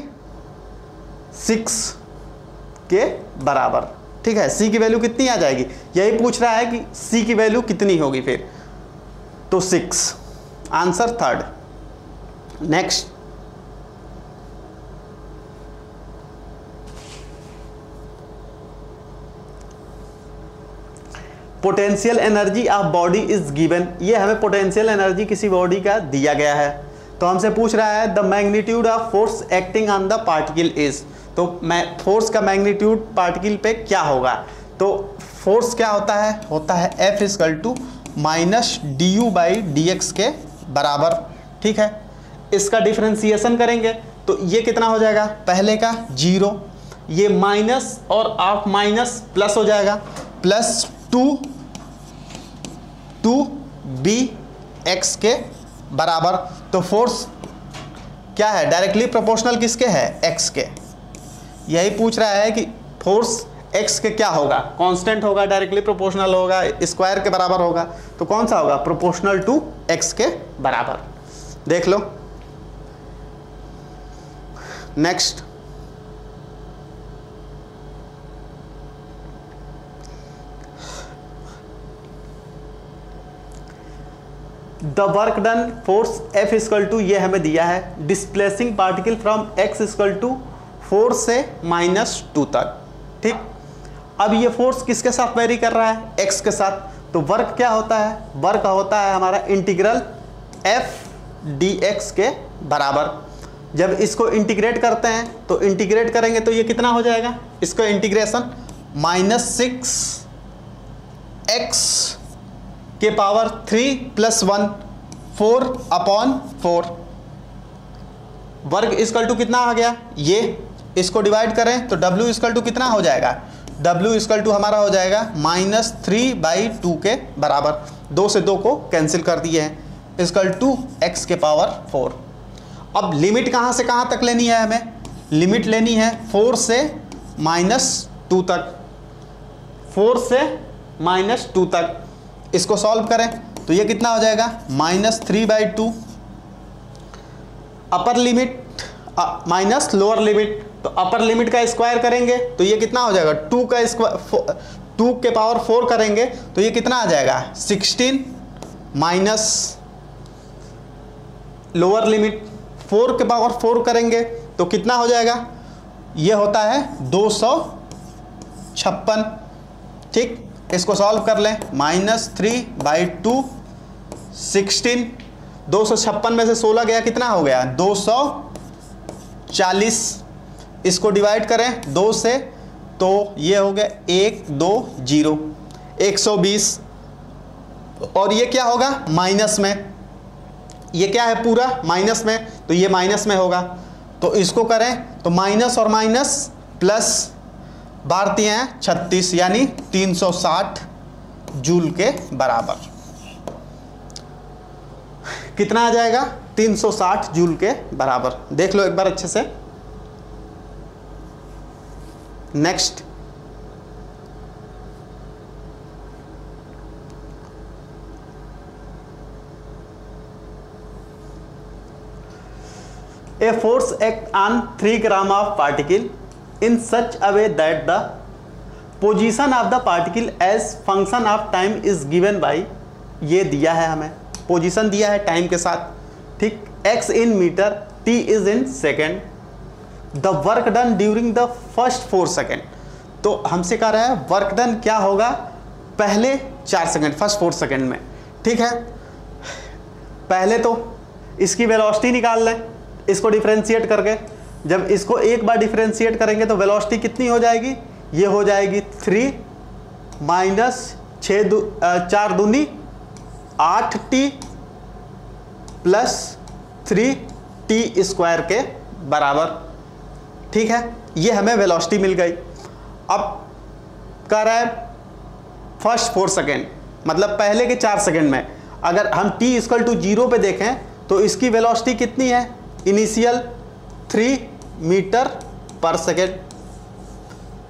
6 के बराबर, ठीक है। C की वैल्यू कितनी आ जाएगी, यही पूछ रहा है कि C की वैल्यू कितनी होगी फिर, तो 6, answer third. Next, potential energy of body is given, ये हमें पोटेंशियल एनर्जी किसी बॉडी का दिया गया है। तो हमसे पूछ रहा है the magnitude of force acting on the particle is, तो मैं फोर्स का मैग्नीट्यूड पार्टिकल पे क्या होगा, तो फोर्स क्या होता है F इक्वल टू -du/dx के बराबर, ठीक है। इसका डिफरेंशिएशन करेंगे तो ये कितना हो जाएगा, पहले का 0, ये माइनस और ऑफ माइनस प्लस हो जाएगा, +2bx के बराबर। तो फोर्स क्या है, डायरेक्टली प्रोपोर्शनल किसके है, x के। यही पूछ रहा है कि फोर्स x के क्या होगा, कांस्टेंट होगा, डायरेक्टली प्रोपोर्शनल होगा, स्क्वायर के बराबर होगा, तो कौन सा होगा, प्रोपोर्शनल टू x के बराबर। देख लो। Next, the work done force F equal to, ये हमें दिया है displacing particle from x equal to 4 से -2 तक, ठीक। अब ये फोर्स किसके साथ वेरी कर रहा है, x के साथ। तो वर्क क्या होता है, वर्क होता है हमारा इंटीग्रल F dx के बराबर। जब इसको इंटीग्रेट करते हैं तो इंटीग्रेट करेंगे तो ये कितना हो जाएगा, इसका इंटीग्रेशन -6 x के पावर 3 प्लस 1 4/4 वर्ग इक्वल टू कितना आ गया, ये इसको डिवाइड करें तो w इक्वल टू कितना हो जाएगा, w इक्वल टू हमारा हो जाएगा -3/2 के बराबर, 2 से 2 को कैंसिल कर दिए हैं, इक्वल टू x के पावर 4। अब लिमिट कहाँ से कहाँ तक लेनी है, हमें लिमिट लेनी है 4 से -2 तक, 4 से -2 तक। इसको सॉल्व करें तो ये कितना हो जाएगा, -3/2 upper limit minus lower limit, तो अपर लिमिट का स्क्वायर करेंगे तो ये कितना हो जाएगा, 2 का स्क्वायर 2 के पावर 4 करेंगे तो ये कितना आ जाएगा 16 माइनस लोअर लिमिट 4 के पावर 4 करेंगे तो कितना हो जाएगा, ये होता है 256। ठीक, इसको सॉल्व कर लें, -3/2 16, 256 में से 16 गया कितना हो गया 240। इसको डिवाइड करें 2 से तो ये हो गया 1 2 0 120, और ये क्या होगा माइनस में, ये क्या है पूरा माइनस में, तो ये माइनस में होगा, तो इसको करें तो माइनस और माइनस प्लस, भारतीय हैं 36 यानी 360 जूल के बराबर। कितना आ जाएगा 360 जूल के बराबर, देख लो एक बार अच्छे से। Next, a force act on 3 gram of particle in such a way that the position of the particle as function of time is given by, ये दिया है हमें पोजीशन दिया है टाइम के साथ, ठीक, x in metre, t is in second, the work done during the first 4 second. तो हमसे कह रहा है वर्क डन क्या होगा पहले 4 सेकेंड, फर्स्ट 4 सेकेंड में। ठीक है, पहले तो इसकी वेलोसिटी निकाल लें, इसको डिफरेंशिएट करके, जब इसको एक बार डिफरेंशिएट करेंगे तो वेलोसिटी कितनी हो जाएगी, ये हो जाएगी 3 माइनस 4 दूनी 8t प्लस 3t स्क्वायर के बराबर। ठीक है, ये हमें वेलोसिटी मिल गई। अब कह रहा है फर्स्ट 4 सेकेंड, मतलब पहले के 4 सेकेंड में अगर हम t इक्वल टू 0 पे देखें तो इसकी वेलोसिटी कितनी है, initial 3 metre per second.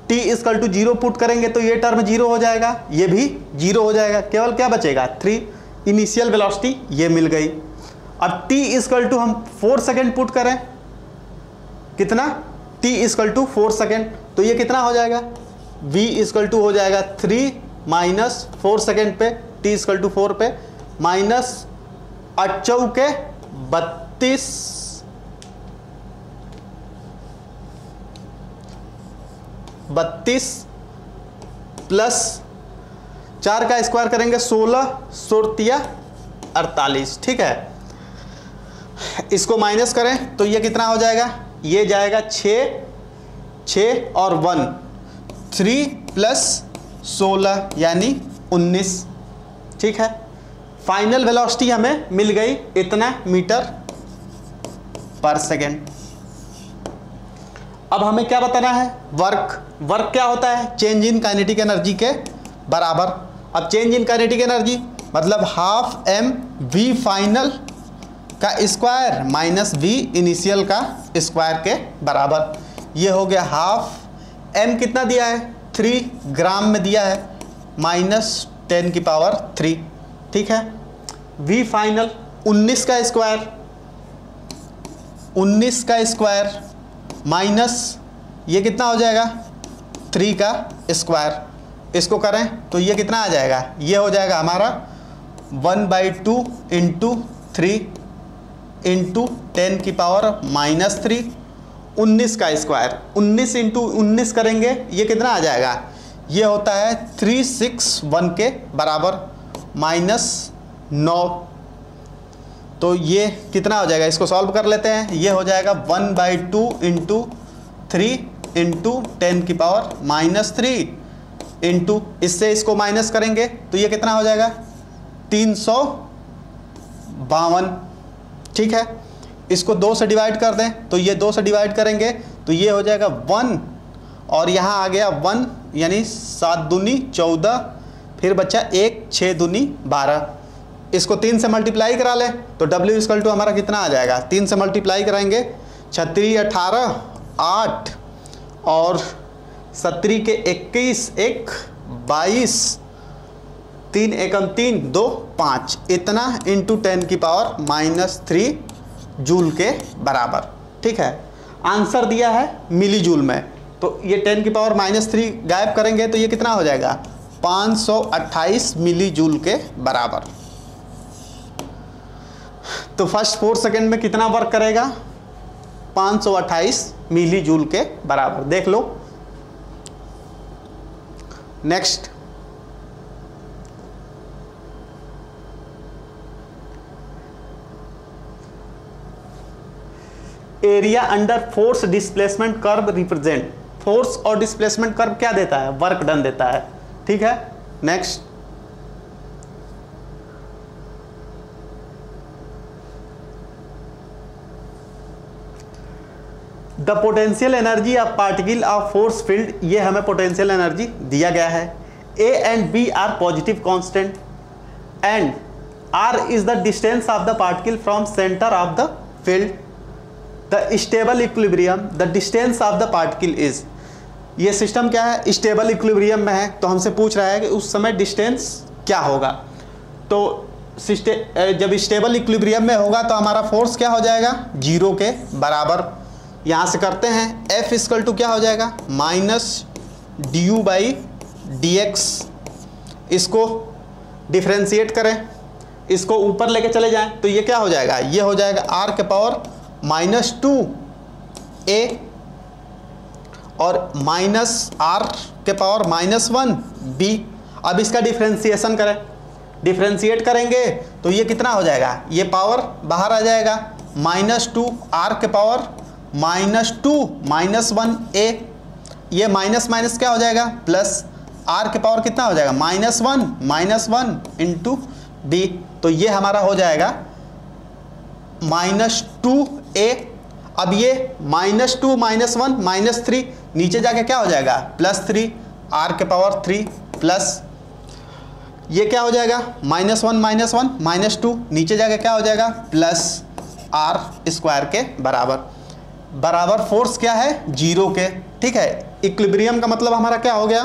t equal to 0 put करेंगे तो ये टर्म 0 हो जाएगा, ये भी 0 हो जाएगा, केवल क्या बचेगा 3, इनिशियल वेलोसिटी ये मिल गई। अब t इक्वल टू हम 4 सेकेंड पुट करें, कितना t इक्वल टू 4 सेकेंड, तो ये कितना हो जाएगा v इक्वल टू हो जाएगा 3 माइनस 4 सेकेंड पे, t इक्वल टू 4 पे, माइनस 8 के 32 प्लस 4 का स्क्वायर करेंगे 16 सोरतिया 48। ठीक है, इसको माइनस करें तो ये कितना हो जाएगा, ये जाएगा 6 और 1 3 प्लस 16 यानी 19। ठीक है, फाइनल वेलोसिटी हमें मिल गई इतना मीटर पर सेकेंड। अब हमें क्या बताना है, वर्क क्या होता है चेंज इन काइनेटिक एनर्जी के बराबर। अब चेंज इन काइनेटिक एनर्जी मतलब हाफ m v फाइनल का स्क्वायर माइनस v इनिशियल का स्क्वायर के बराबर। ये हो गया हाफ m कितना दिया है 3 ग्राम में दिया है, -10 की पावर 3। ठीक है, v फाइनल 19 का स्क्वायर माइनस ये कितना हो जाएगा 3 का स्क्वायर। इसको करें तो ये कितना आ जाएगा, ये हो जाएगा हमारा 1/2 इंटू 3 इंटू 10 की पावर -3, 19 का स्क्वायर, 19 इंटू 19 करेंगे ये कितना आ जाएगा, ये होता है 361 के बराबर -9। तो ये कितना हो जाएगा, इसको सॉल्व कर लेते हैं, ये हो जाएगा 1/2 इंटू 3 इंटू 10 की पावर -3 इंटू इससे इसको माइनस करेंगे तो ये कितना हो जाएगा 352। ठीक है, इसको 2 से डिवाइड कर दें तो ये 2 से डिवाइड करेंगे तो ये हो जाएगा 1 और यहाँ आ गया 1 यानी 7 दूनी 14, फिर बच्चा 1 6 दूनी 12। इसको 3 से मल्टीप्लाई करा लें तो W इक्वल टू हमारा कितना आ जाएगा, 3 से मल्टीप्लाई कराएंगे 36 18 8 और 17 के 21 1 22 3 एकम 3 2 5 इतना इंटू 10 की पावर -3 जूल के बराबर। ठीक है, आंसर दिया है मिली जूल में, तो ये 10 की पावर -3 गायब करेंगे तो ये कितना हो जाएगा 528 मिली जूल के बराबर। तो फर्स्ट 4 सेकेंड में कितना वर्क करेगा 528 मिली जूल के बराबर, देख लो। Next, area under force displacement curve represent. Force और डिस्प्लेसमेंट कर्व क्या देता है, वर्क डन देता है। ठीक है, next, the potential energy of particle of force field, ये हमें पोटेंशियल एनर्जी दिया गया है। A and B are positive constant and R is the distance of the particle from centre of the field. The stable equilibrium, the distance of the particle is, ये system क्या है, stable equilibrium में है, तो हमसे पूछ रहा है कि उस समय डिस्टेंस क्या होगा। तो जब स्टेबल इक्विलिब्रियम में होगा तो हमारा फोर्स क्या हो जाएगा 0 के बराबर। यहाँ से करते हैं F इक्वल टू क्या हो जाएगा -du/dx। इसको डिफ्रेंशिएट करें, इसको ऊपर लेके चले जाएं तो ये क्या हो जाएगा, ये हो जाएगा r के पावर -2a और -r के पावर -1b। अब इसका डिफ्रेंशिएशन करें, डिफ्रेंशिएट करेंगे तो ये कितना हो जाएगा, ये पावर बाहर आ जाएगा -2r के पावर -2 -1a, ये माइनस माइनस क्या हो जाएगा प्लस, r के पावर कितना हो जाएगा -1 इंटू b, तो ये हमारा हो जाएगा -2a। अब ये -2 -1 -3 नीचे जाके क्या हो जाएगा +3 r के पावर 3 प्लस ये क्या हो जाएगा -1 -2 नीचे जाके क्या हो जाएगा प्लस r स्क्वायर के बराबर। बराबर फोर्स क्या है 0 के। ठीक है, इक्विलिब्रियम का मतलब हमारा क्या हो गया,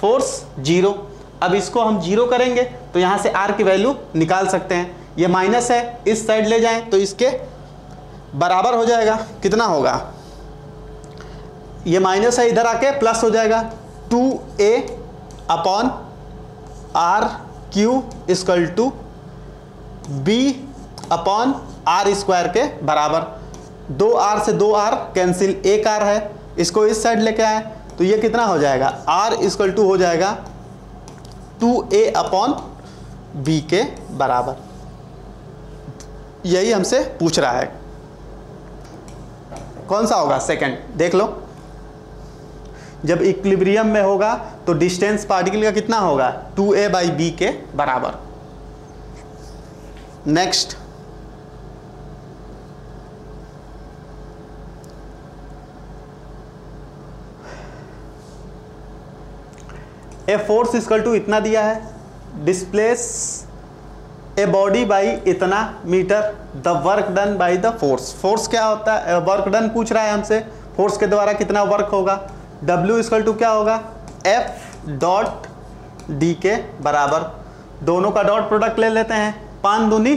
फोर्स 0। अब इसको हम 0 करेंगे तो यहाँ से r की वैल्यू निकाल सकते हैं। ये माइनस है, इस साइड ले जाएं तो इसके बराबर हो जाएगा, कितना होगा, ये माइनस है, इधर आके प्लस हो जाएगा 2a/r³ इक्वल टू b/r² के बराबर। 2r से 2r कैंसिल, 1r है, इसको इस साइड लेके आए तो ये कितना हो जाएगा r इक्वल टू हो जाएगा 2a/b के बराबर। यही हमसे पूछ रहा है, कौन सा होगा सेकंड, देख लो। जब इक्विलिब्रियम में होगा तो डिस्टेंस पार्टिकल का कितना होगा 2a/b के बराबर। Next, a force equal to इतना दिया है, डिस्प्लेस ए बॉडी बाई इतना metre, the work done by the force. Force क्या होता है, वर्क डन पूछ रहा है हमसे, फोर्स के द्वारा कितना वर्क होगा। W इक्वल टू क्या होगा F.d के बराबर। दोनों का डॉट प्रोडक्ट ले लेते हैं, 5 दूनी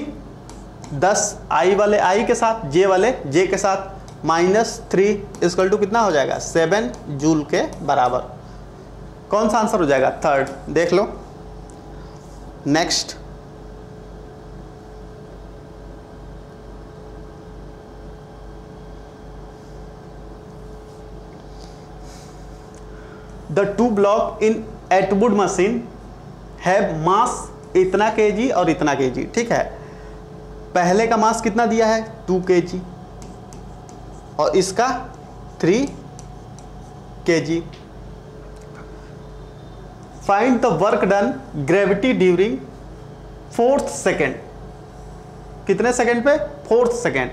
10, i वाले i के साथ, j वाले j के साथ, -3 इक्वल टू कितना हो जाएगा 7 जूल के बराबर। कौन सा आंसर हो जाएगा, थर्ड, देख लो। Next, the 2 block in Atwood machine have mass इतना kg और इतना kg। ठीक है, पहले का मास कितना दिया है 2 kg और इसका 3 kg। Find the work done gravity during 4th second, कितने सेकेंड पे? 4th second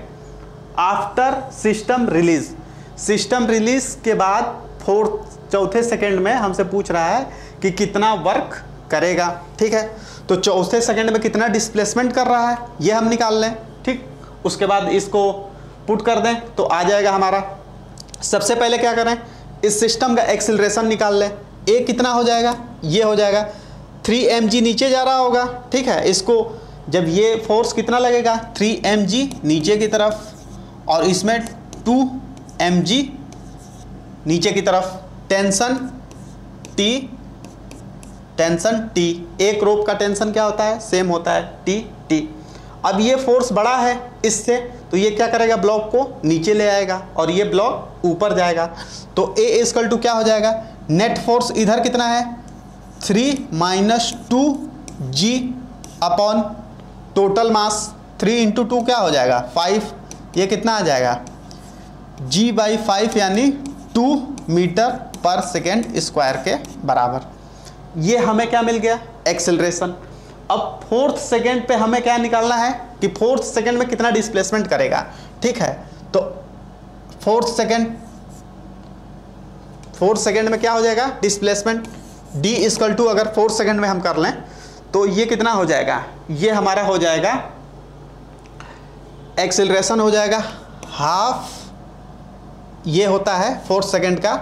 after system release. System release के बाद चौथे सेकेंड में हमसे पूछ रहा है कि कितना वर्क करेगा। ठीक है, तो चौथे सेकेंड में कितना डिस्प्लेसमेंट कर रहा है ये हम निकाल लें। ठीक, उसके बाद इसको पुट कर दें तो आ जाएगा हमारा। सबसे पहले क्या करें, इस सिस्टम का एक्सिलरेशन निकाल लें। ए कितना हो जाएगा? ये हो जाएगा 3 mg नीचे जा रहा होगा। ठीक है, इसको जब ये फोर्स कितना लगेगा 3 mg नीचे की तरफ, और इसमें 2 mg नीचे की तरफ। टेंशन T, एक रोप का टेंशन क्या होता है? सेम होता है T। अब ये फोर्स बड़ा है इससे, तो ये क्या करेगा? ब्लॉक को नीचे ले आएगा और ये ब्लॉक ऊपर जाएगा। तो A इक्वल टू क्या हो जाएगा? नेट फोर्स इधर कितना है? 3 - 2g अपॉन टोटल मास 3 × 2 क्या हो जाएगा? 5। ये कितना आ जाएगा? g/5 यानी 2 मीटर पर सेकेंड स्क्वायर के बराबर। ये हमें क्या मिल गया? एक्सेलरेशन। अब 4th सेकेंड पे हमें क्या निकालना है कि 4th सेकेंड में कितना डिस्प्लेसमेंट करेगा। ठीक है, तो 4th सेकेंड में क्या हो जाएगा? डिस्प्लेसमेंट D इक्वल टू, अगर 4th सेकेंड में हम कर लें तो ये कितना हो जाएगा? ये हमारा हो जाएगा एक्सेलरेशन हो जाएगा हाफ, ये होता है 4th सेकेंड का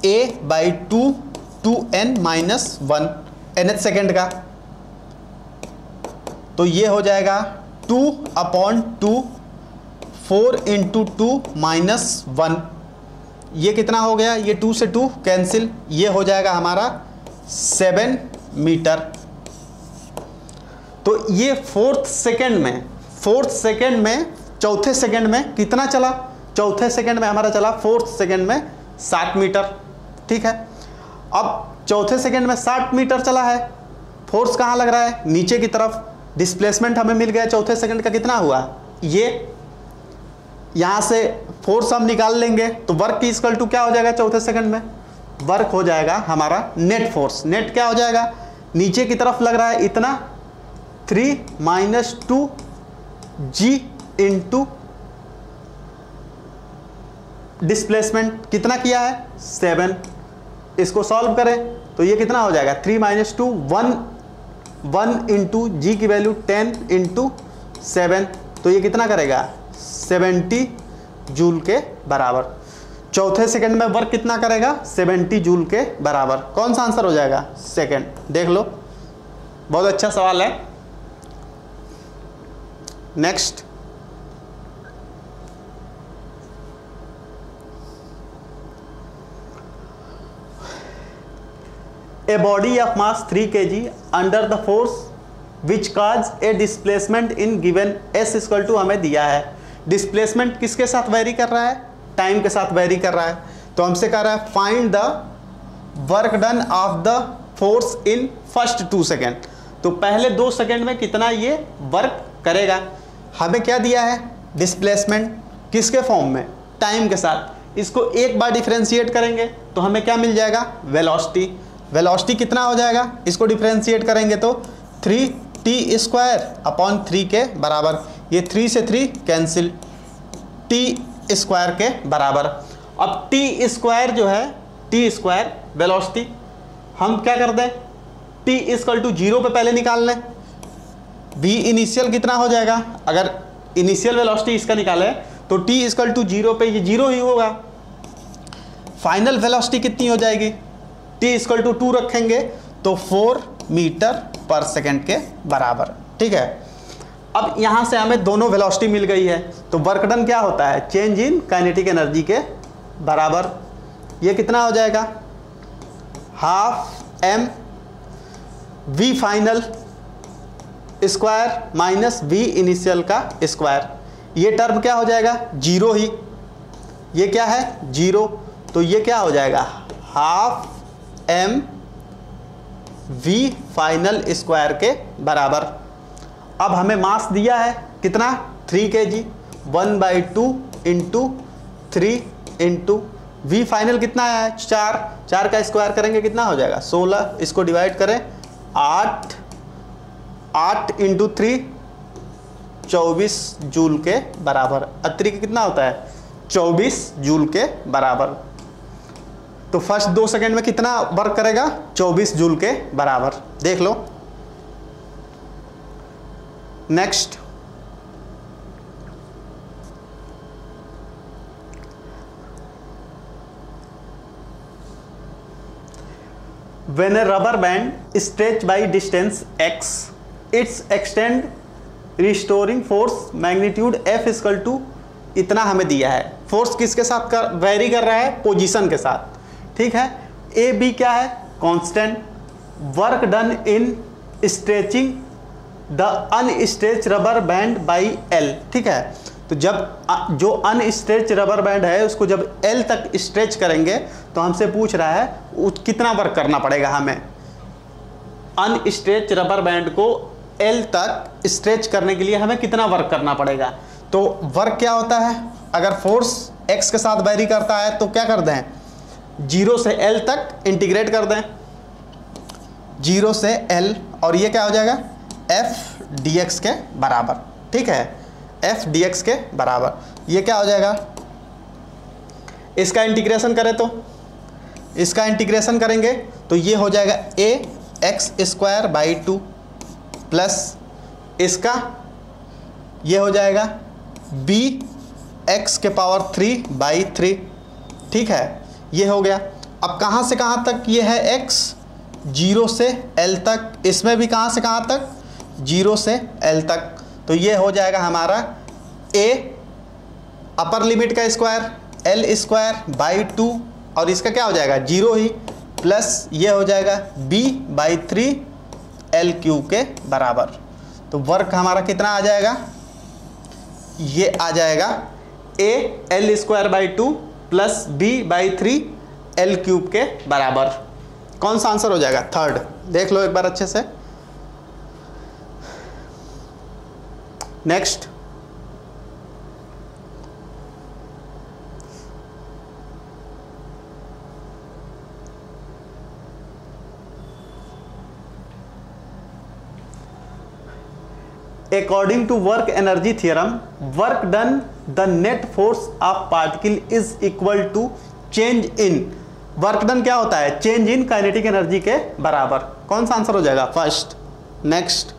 A/2 2n - 1 nth सेकेंड का। तो ये हो जाएगा 2/2 4 × 2 - 1। ये कितना हो गया? ये 2 से 2 कैंसिल, ये हो जाएगा हमारा 7 मीटर। तो ये 4th सेकेंड में चौथे सेकेंड में कितना चला? चौथे सेकेंड में हमारा चला 4th सेकेंड में 60 मीटर। ठीक है, अब चौथे सेकेंड में 60 मीटर चला है, फोर्स कहाँ लग रहा है? नीचे की तरफ। डिस्प्लेसमेंट हमें मिल गया चौथे सेकेंड का कितना हुआ? ये यहाँ से फोर्स हम निकाल लेंगे तो वर्क की इक्वल टू क्या हो जाएगा? चौथे सेकेंड में वर्क हो जाएगा हमारा नेट फोर्स। नेट क्या हो जाएगा? नीचे की तरफ लग रहा है इतना, 3 - 2g × डिस्प्लेसमेंट कितना किया है? 7। इसको सॉल्व करें तो ये कितना हो जाएगा? 3 - 2 1 × g की वैल्यू 10 × 7, तो ये कितना करेगा? 70 जूल के बराबर। चौथे सेकंड में वर्क कितना करेगा? 70 जूल के बराबर। कौन सा आंसर हो जाएगा? सेकंड। देख लो, बहुत अच्छा सवाल है। Next, a body of mass 3 kg under the force which cause a displacement in given s equal to हमें दिया है। डिस्प्लेसमेंट किसके साथ वेरी कर रहा है? टाइम के साथ वेरी कर रहा है। तो हमसे कह रहा है find the work done of the force in first 2 second. तो पहले 2 सेकेंड में कितना ये वर्क करेगा। हमें क्या दिया है? डिस्प्लेसमेंट। किसके फॉर्म में? टाइम के साथ। इसको एक बार डिफरेंशिएट करेंगे तो हमें क्या मिल जाएगा? वेलोसिटी। वेलोसिटी कितना हो जाएगा? इसको डिफरेंशिएट करेंगे तो 3t² अपॉन 3 के बराबर। ये 3 से 3 कैंसिल, t² के बराबर। अब t² जो है, t² वेलोसिटी हम क्या कर दें? t = 0 पे पहले निकाल लें। v इनिशियल कितना हो जाएगा? अगर इनिशियल वेलोसिटी इसका निकालें तो t = 0 पे ये 0 ही होगा। फाइनल वेलोसिटी कितनी हो जाएगी? t = 2 रखेंगे तो 4 मीटर पर सेकेंड के बराबर। ठीक है, अब यहाँ से हमें दोनों वेलोसिटी मिल गई है तो वर्क डन क्या होता है? चेंज इन काइनेटिक एनर्जी के बराबर। ये कितना हो जाएगा? Half m v final square minus v initial का स्क्वायर। ये टर्म क्या हो जाएगा? 0 ही। ये क्या है? 0। तो ये क्या हो जाएगा? Half m v final square के बराबर। अब हमें मास दिया है कितना? 3 kg। 1/2 × 3 × V फाइनल कितना है 4, 4 का स्क्वायर करेंगे कितना हो जाएगा 16, इसको डिवाइड करें 8, 8 इंटू 3 24 जूल के बराबर। अत्री का कितना होता है 24 जूल के बराबर। तो फर्स्ट 2 सेकेंड में कितना वर्क करेगा 24 जूल के बराबर, देख लो। Next, when a rubber band stretched by distance x, its extend restoring force magnitude F is equal to इतना हमें दिया है। फोर्स किसके साथ वेरी कर रहा है पोजीशन के साथ, ठीक है। ए बी क्या है constant, work done in stretching the unstretched rubber band by L, ठीक है। तो जब जो अनस्ट्रेच रबर बैंड है उसको जब एल तक स्ट्रेच करेंगे तो हमसे पूछ रहा है कितना वर्क करना पड़ेगा हमें। अनस्ट्रेच रबर बैंड को एल तक स्ट्रेच करने के लिए हमें कितना वर्क करना पड़ेगा। तो वर्क क्या होता है, अगर फोर्स एक्स के साथ वेरी करता है तो क्या कर दें 0 से एल तक इंटीग्रेट कर दें, 0 से एल, और ये क्या हो जाएगा एफ डी एक्स के बराबर, ठीक है। एफ डी एक्स के बराबर ये क्या हो जाएगा, इसका इंटीग्रेशन करें तो इसका इंटीग्रेशन करेंगे तो ये हो जाएगा ए एक्स स्क्वायर बाई 2 प्लस इसका ये हो जाएगा बी एक्स के पावर 3 बाई 3, ठीक है। ये हो गया। अब कहाँ से कहाँ तक ये है x 0 से l तक, इसमें भी कहाँ से कहाँ तक 0 से l तक। तो ये हो जाएगा हमारा a अपर लिमिट का स्क्वायर l स्क्वायर बाई 2 और इसका क्या हो जाएगा 0 ही, प्लस ये हो जाएगा b बाई 3 l क्यूब के बराबर। तो वर्क हमारा कितना आ जाएगा, ये आ जाएगा a l square by 2 plus b by 3 l cube के बराबर। कौन सा आंसर हो जाएगा थर्ड, देख लो एक बार अच्छे से। Next, according to work energy theorem, work done the net force of particle is equal to change in, work done क्या होता है चेंज इन काइनेटिक एनर्जी के बराबर। कौन सा आंसर हो जाएगा फर्स्ट। नेक्स्ट,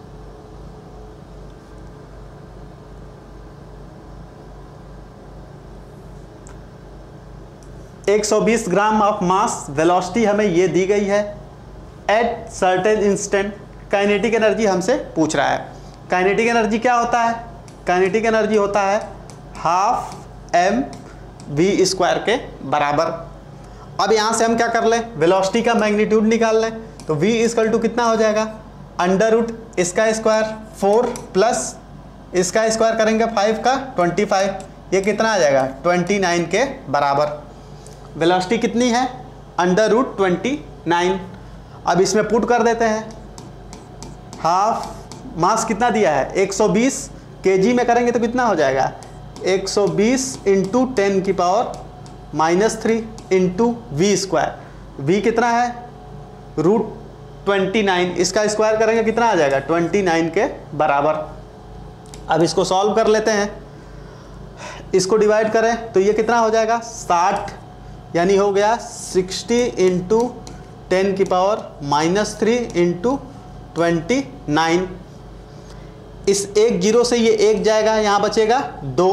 एक 120 ग्राम ऑफ मास वेलोसिटी हमें ये दी गई है at certain instant. Kinetic energy हमसे पूछ रहा है। काइनेटिक एनर्जी क्या होता है, काइनेटिक एनर्जी होता है हाफ एम वी स्क्वायर के बराबर। अब यहाँ से हम क्या कर लें वेलोसिटी का मैग्नीट्यूड निकाल लें, तो v इक्वल टू कितना हो जाएगा अंडर रूट इसका स्क्वायर 4 प्लस इसका स्क्वायर करेंगे 5 का 25, ये कितना आ जाएगा 29 के बराबर। वेलोसिटी कितनी है अंडर रूट 29। अब इसमें पुट कर देते हैं, हाफ मास कितना दिया है 120 केजी में करेंगे तो कितना हो जाएगा 120 इंटू 10 की power -3 into v square. V कितना है रूट 29, इसका स्क्वायर करेंगे कितना आ जाएगा 29 के बराबर। अब इसको सॉल्व कर लेते हैं, इसको डिवाइड करें तो ये कितना हो जाएगा 60, यानी हो गया 60 इंटू 10 की पावर -3 इंटू 29। इस एक जीरो से ये एक जाएगा, यहाँ बचेगा 2,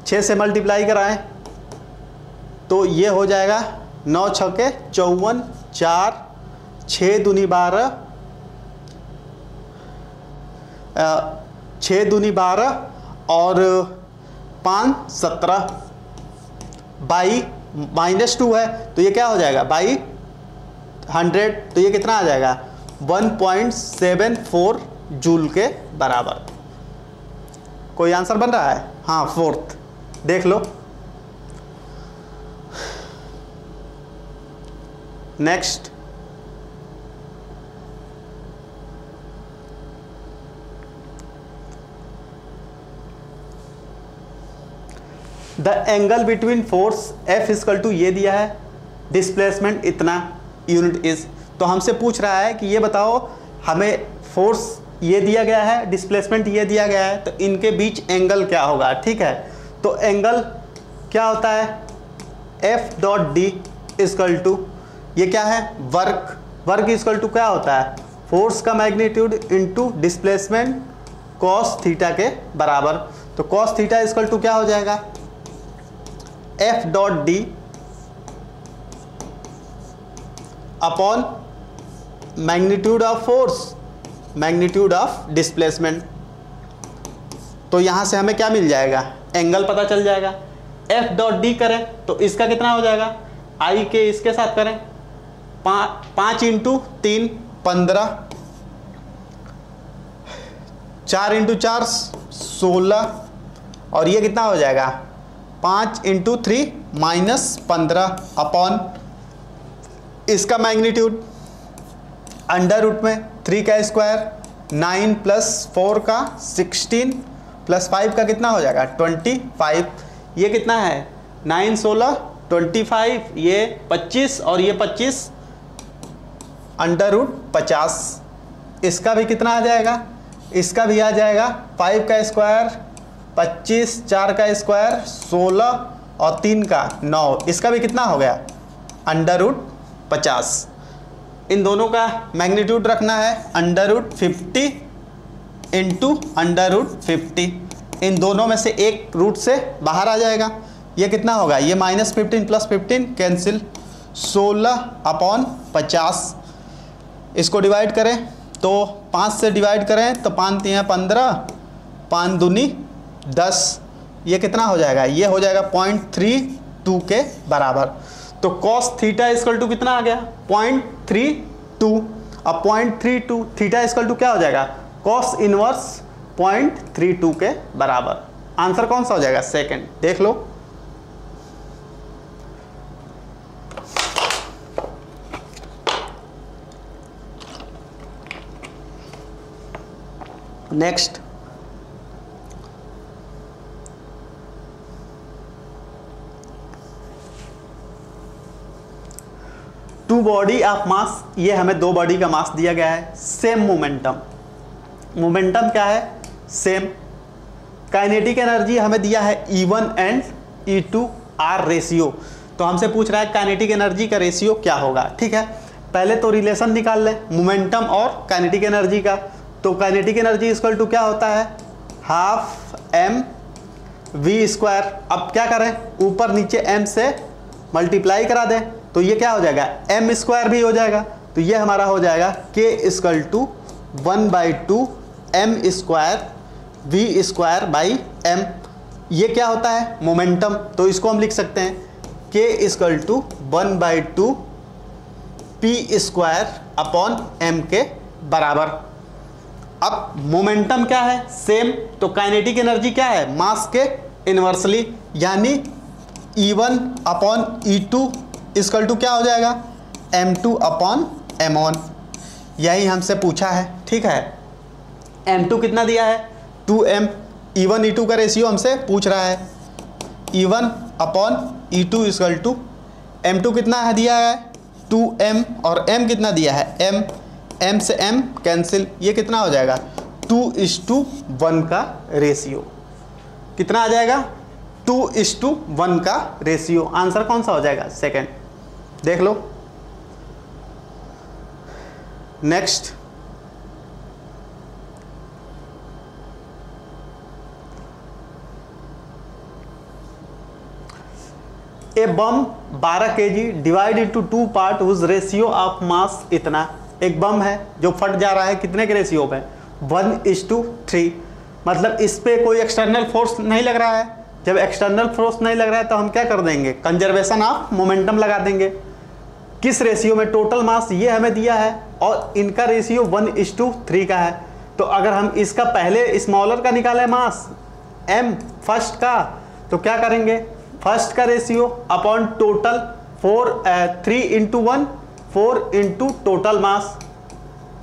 6 से मल्टीप्लाई कराएं तो ये हो जाएगा 9 छक्के 54, 4 6 दूनी 12, 6 दूनी 12 और 5 17 बाई -2 है तो ये क्या हो जाएगा बाई 100, तो ये कितना आ जाएगा 1.74 जूल के बराबर। कोई आंसर बन रहा है, हाँ फोर्थ देख लो। Next, the angle between force F equal to ये दिया है, डिस्प्लेसमेंट इतना यूनिट इज। तो हमसे पूछ रहा है कि ये बताओ हमें फोर्स ये दिया गया है, डिस्प्लेसमेंट ये दिया गया है, तो इनके बीच एंगल क्या होगा। ठीक है, तो एंगल क्या होता है, F dot d equal to ये क्या है, वर्क। वर्क इक्वल टू क्या होता है, फोर्स का magnitude into displacement cos theta के बराबर। तो कॉस थीटा इक्वल टू क्या हो जाएगा, F dot D upon magnitude of force, magnitude of displacement. तो यहां से हमें क्या मिल जाएगा, एंगल पता चल जाएगा। F डॉट डी करें तो इसका कितना हो जाएगा, I के इसके साथ करें 5 इंटू 3 15, 4 इंटू 4 16, और ये कितना हो जाएगा 5 इंटू 3 -15 अपॉन इसका मैग्नीट्यूड अंडर रूट में 3 का स्क्वायर 9 प्लस 4 का 16 प्लस 5 का कितना हो जाएगा 25। ये कितना है 9 16 25, ये 25 और ये 25 अंडर रूट 50। इसका भी कितना आ जाएगा, इसका भी आ जाएगा 5 का स्क्वायर 25, 4 का स्क्वायर 16 और 3 का 9। इसका भी कितना हो गया अंडर रूट 50। इन दोनों का मैग्नीट्यूड रखना है under root 50 into under root 50। इन दोनों में से एक रूट से बाहर आ जाएगा। ये कितना होगा, ये -15 प्लस 15 कैंसिल, 16 अपॉन 50। इसको डिवाइड करें तो 5 से डिवाइड करें तो 5 3 15, 5 दूनी 10। ये कितना हो जाएगा, ये हो जाएगा 0.32 के बराबर। तो cos थीटा इक्वल टू कितना आ गया 0.32। अब 0.32 थीटा इक्वल टू क्या हो जाएगा, cos इनवर्स 0.32 के बराबर। आंसर कौन सा हो जाएगा, सेकंड। देख लो, next two body of mass, ये हमें दो बॉडी का मास दिया गया है, सेम मोमेंटम। मोमेंटम क्या है, सेम। काइनेटिक एनर्जी हमें दिया है E1 and E2 are ratio. तो हमसे पूछ रहा है काइनेटिक एनर्जी का रेशियो क्या होगा। ठीक है, पहले तो रिलेशन निकाल लें मोमेंटम और काइनेटिक एनर्जी का। तो काइनेटिक एनर्जी इक्वल टू क्या होता है, हाफ mv²। अब क्या करें, ऊपर नीचे m से मल्टीप्लाई करा दें तो ये क्या हो जाएगा m² भी हो जाएगा। तो ये हमारा हो जाएगा k equal to 1/2 m² v²/m। ये क्या होता है मोमेंटम। तो इसको हम लिख सकते हैं k equal to 1/2 p² upon m के बराबर। अब मोमेंटम क्या है, सेम। तो काइनेटिक एनर्जी क्या है, मास के इन्वर्सली, यानी E1 upon E2 equal to क्या हो जाएगा m2 अपॉन m1। यही हमसे पूछा है। ठीक है, m2 कितना दिया है 2m, E1 E2 का रेशियो हमसे पूछ रहा है। E1 upon E2 equal to m2 कितना है दिया है 2m, और m कितना दिया है m से m कैंसिल, ये कितना हो जाएगा 2:1 का रेशियो। कितना आ जाएगा 2:1 का रेशियो। आंसर कौन सा हो जाएगा, सेकंड। देख लो, नेक्स्ट ए बम 12 kg डिवाइड इनटू 2 पार्ट उस रेशियो ऑफ मास इतना। एक बम है जो फट जा रहा है, कितने के रेशियो पे 1:3। मतलब इस पे कोई एक्सटर्नल फोर्स नहीं लग रहा है। जब एक्सटर्नल फोर्स नहीं लग रहा है तो हम क्या कर देंगे, कंजर्वेशन ऑफ मोमेंटम लगा देंगे। किस रेशियो में, टोटल मास ये हमें दिया है और इनका रेशियो 1:3 का है। तो अगर हम इसका पहले स्मॉलर का निकालें मास m फर्स्ट का, तो क्या करेंगे, फर्स्ट का ratio upon total 3 into 1 4 into total mass,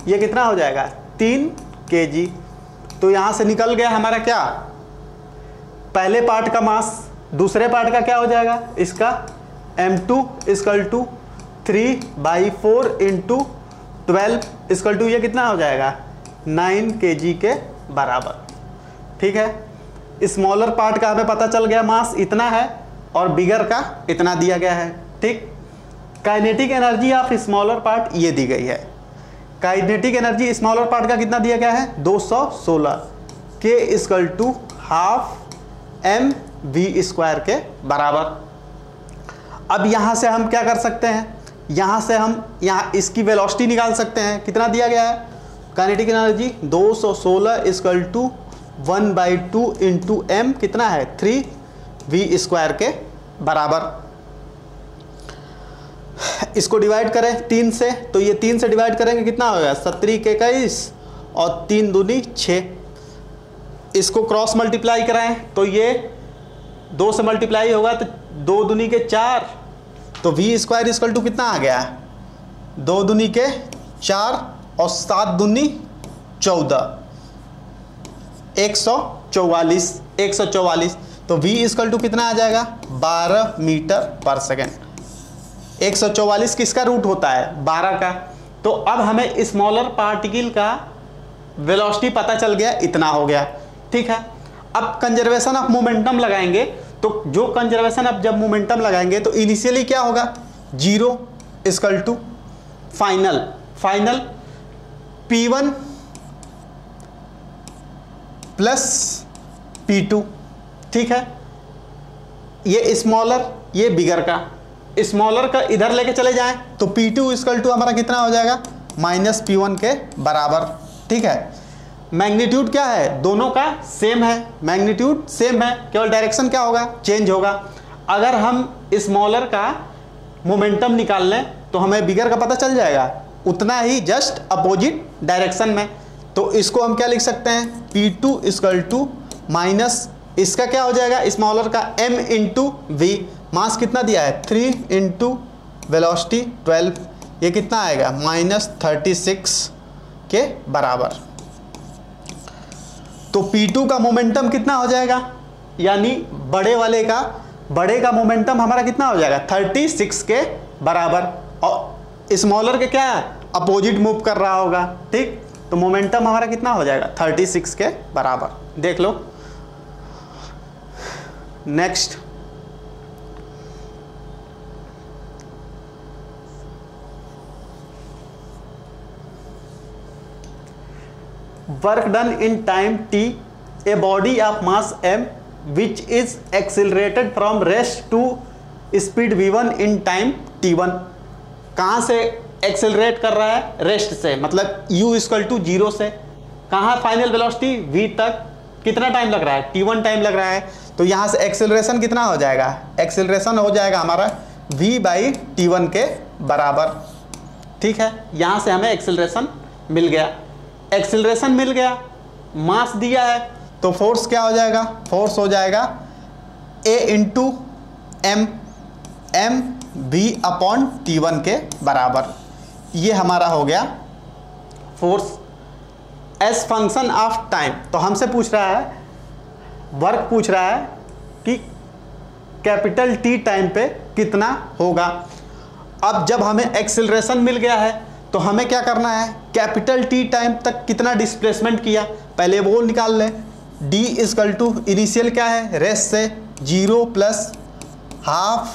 ये कितना हो जाएगा 3 kg। तो यहाँ से निकल गया हमारा क्या, पहले पार्ट का मास दूसरे पार्ट का क्या हो जाएगा इसका, m2 = 3/4 × 12 = ये कितना हो जाएगा 9 kg के बराबर। ठीक है, स्मॉलर पार्ट का हमें पता चल गया मास इतना है और बिगर का इतना दिया गया है। ठीक, kinetic energy of smaller part ये दी गई है। काइनेटिक एनर्जी स्मॉलर पार्ट का कितना दिया गया है 216, K = ½ mv² के बराबर। अब यहाँ से हम क्या कर सकते हैं, यहाँ से हम यहाँ इसकी वेलोसिटी निकाल सकते हैं। कितना दिया गया है काइनेटिक एनर्जी 216 = 1/2 × m कितना है 3v² के बराबर। इसको डिवाइड करें 3 से, तो ये 3 से डिवाइड करेंगे कितना होगा 17 के 21 और 3 दूनी 6। इसको क्रॉस मल्टीप्लाई कराएं तो ये 2 से मल्टीप्लाई होगा तो 2 दूनी के 4, तो v² = कितना आ गया 2 दूनी के 4 और 7 दूनी 14, 144। तो v = कितना आ जाएगा 12 मीटर/सेकेंड। 144 किसका रूट होता है 12 का। तो अब हमें स्मॉलर पार्टिकल का वेलोसिटी पता चल गया, इतना हो गया। ठीक है, अब कंजर्वेशन ऑफ मोमेंटम लगाएंगे। तो जो कंजर्वेशन ऑफ जब मोमेंटम लगाएंगे तो इनिशियली क्या होगा 0 = फाइनल P1 + P2। ठीक है, ये स्मॉलर ये बिगर का, स्मॉलर का इधर लेके चले जाएं तो P2 = हमारा कितना हो जाएगा -P1 के बराबर। ठीक है, मैग्नीट्यूड क्या है दोनों का सेम है, मैग्नीट्यूड सेम है, केवल डायरेक्शन क्या होगा चेंज होगा। अगर हम स्मॉलर का मोमेंटम निकाल लें तो हमें बिगर का पता चल जाएगा उतना ही, जस्ट अपोजिट डायरेक्शन में। तो इसको हम क्या लिख सकते हैं P2 = इसका क्या हो जाएगा स्मॉलर का m × v, मास कितना दिया है 3 × वेलोसिटी 12, ये कितना आएगा -36 के बराबर। तो P2 का मोमेंटम कितना हो जाएगा, यानी बड़े का मोमेंटम हमारा कितना हो जाएगा 36 के बराबर, और स्मॉलर के क्या अपोजिट मूव कर रहा होगा। ठीक, तो मोमेंटम हमारा कितना हो जाएगा 36 के बराबर। देख लो next, work done in time t, a body of mass m which is accelerated from rest to speed v1 in time t1। कहाँ से एक्सेलरेट कर रहा है रेस्ट से, मतलब u = 0 से कहाँ फाइनल वेलोसिटी v तक कितना टाइम लग रहा है t1 टाइम लग रहा है। तो यहाँ से एक्सेलरेशन कितना हो जाएगा, एक्सेलरेशन हो जाएगा हमारा v/t1 के बराबर। ठीक है, यहाँ से हमें एक्सेलरेशन मिल गया, एक्सेलरेशन मिल गया, मास दिया है, तो फोर्स क्या हो जाएगा, फोर्स हो जाएगा a × m v/t1 के बराबर। ये हमारा हो गया force as function of time. तो हमसे पूछ रहा है, वर्क पूछ रहा है कि कैपिटल T टाइम पे कितना होगा। अब जब हमें एक्सेलरेशन मिल गया है तो हमें क्या करना है, कैपिटल T टाइम तक कितना डिस्प्लेसमेंट किया पहले वो निकाल लें। D = इनिशियल क्या है रेस्ट से 0 + ½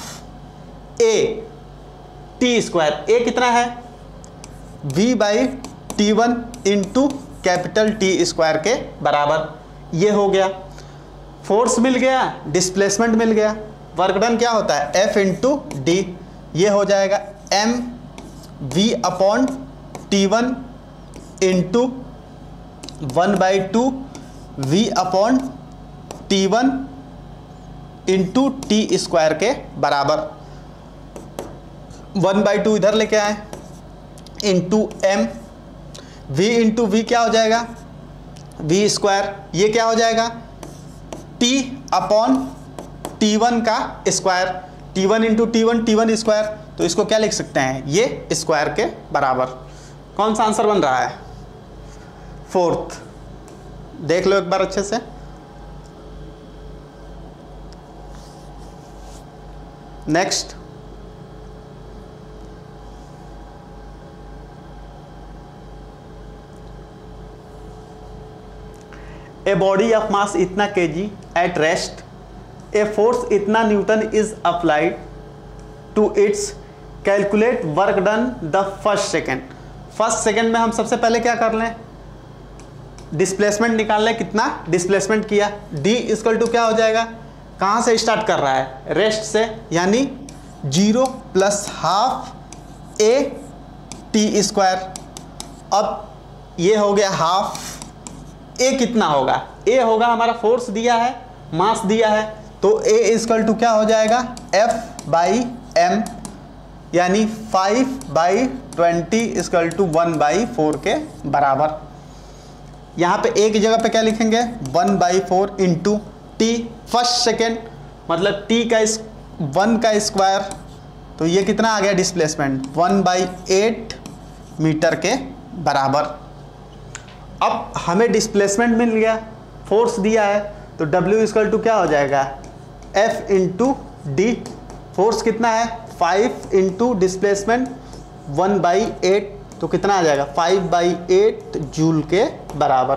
a/t², a कितना है v/t1 × कैपिटल T² के बराबर। ये हो गया, फोर्स मिल गया, डिस्प्लेसमेंट मिल गया। वर्क डन क्या होता है F × d, ये हो जाएगा m v/t1 × 1/2 v/t1 × t² के बराबर। 1/2 इधर लेके आए इंटू m, v × v क्या हो जाएगा v², ये क्या हो जाएगा t/t1 का square, t1 × t1 t1 square. तो इसको क्या लिख सकते हैं, ये स्क्वायर के बराबर। कौन सा आंसर बन रहा है, फोर्थ। देख लो एक बार अच्छे से। Next, a body of mass इतना kg at rest, a force इतना newton is applied to it's, calculate work done the first second. First second में हम सबसे पहले क्या कर लें, डिस्प्लेसमेंट निकाल लें, कितना डिस्प्लेसमेंट किया, d इक्वल टू क्या हो जाएगा, कहाँ से स्टार्ट कर रहा है, रेस्ट से, यानी 0 + ½ a t स्क्वायर। अब ये हो गया हाफ, a कितना होगा, a होगा हमारा फोर्स दिया है, मास दिया है, तो a इक्वल टू क्या हो जाएगा, F/m, यानी 5/20 इक्वल टू 1/4 के बराबर। यहाँ पे एक जगह पे क्या लिखेंगे, 1/4 इंटू टी फर्स्ट सेकेंड, मतलब t का 1 का स्क्वायर, तो ये कितना आ गया डिस्प्लेसमेंट, 1/8 मीटर के बराबर। अब हमें डिस्प्लेसमेंट मिल गया, फोर्स दिया है, तो W इक्वल टू क्या हो जाएगा, F इंटू डी, फोर्स कितना है 5 इंटू डिस्प्लेसमेंट 1/8, तो कितना आ जाएगा 5/8 जूल के बराबर।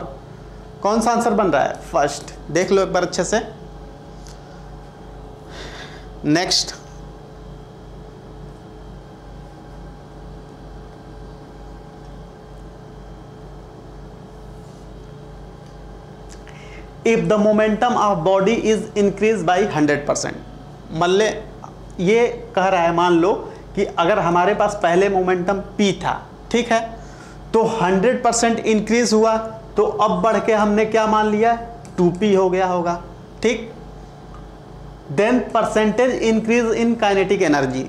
कौन सा आंसर बन रहा है, फर्स्ट, देख लो एक बार अच्छे से। Next, if the momentum of body is increase by 100%, मतलब ये कह रहा है, मान लो कि अगर हमारे पास पहले मोमेंटम p था, ठीक है, तो 100% इंक्रीज हुआ, तो अब बढ़ के हमने क्या मान लिया, 2p हो गया होगा, ठीक। Then percentage increase in kinetic energy,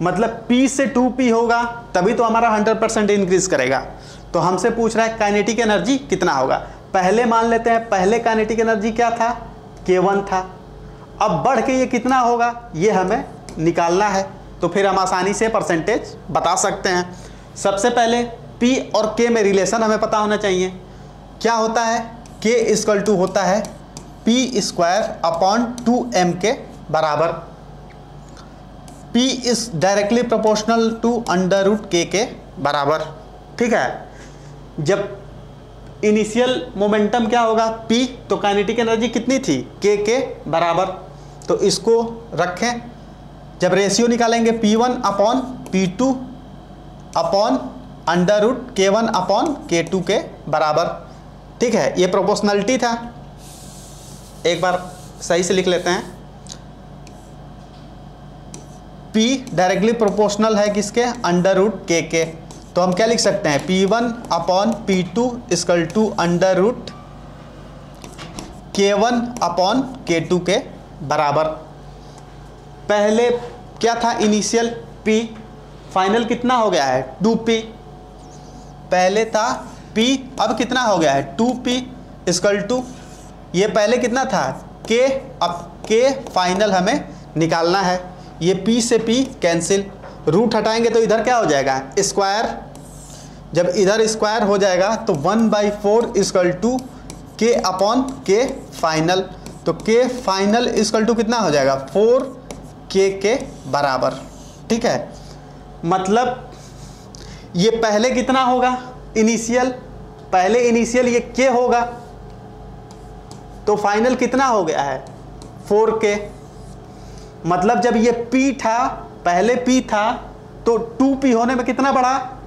मतलब p से 2p होगा तभी तो हमारा 100% इंक्रीज करेगा। तो हमसे पूछ रहा है काइनेटिक एनर्जी कितना होगा। पहले मान लेते हैं, पहले काइनेटिक एनर्जी क्या था, k1 था, अब बढ़ के ये कितना होगा ये हमें निकालना है, तो फिर हम आसानी से परसेंटेज बता सकते हैं। सबसे पहले P और K में रिलेशन हमें पता होना चाहिए। क्या होता है, K इक्वल टू होता है P²/2m के बराबर। P is directly proportional to √k के बराबर, ठीक है। जब इनिशियल मोमेंटम क्या होगा P, तो काइनेटिक एनर्जी कितनी थी, K के बराबर, तो इसको रखें। जब रेशियो निकालेंगे P1/P2 √K1/K2 के बराबर, ठीक है, ये प्रोपोर्शनलिटी था। एक बार सही से लिख लेते हैं, P डायरेक्टली प्रोपोर्शनल है किसके, √K के, तो हम क्या लिख सकते हैं, P1/P2 इक्वल टू √K1/K2 के बराबर। पहले क्या था इनिशियल P, फाइनल कितना हो गया है 2P, पहले था P, अब कितना हो गया है 2P इक्वल टू, ये पहले कितना था K, अब K फाइनल हमें निकालना है। ये P से P कैंसिल, रूट हटाएंगे तो इधर क्या हो जाएगा स्क्वायर, जब इधर स्क्वायर हो जाएगा तो 1/4 इक्वल टू K/K फाइनल, तो K फाइनल इक्वल टू कितना हो जाएगा 4K के बराबर, ठीक है। मतलब ये पहले कितना होगा इनिशियल, पहले इनिशियल ये K होगा, तो फाइनल कितना हो गया है 4K। मतलब जब ये P था, पहले P था, तो 2P होने में कितना बढ़ा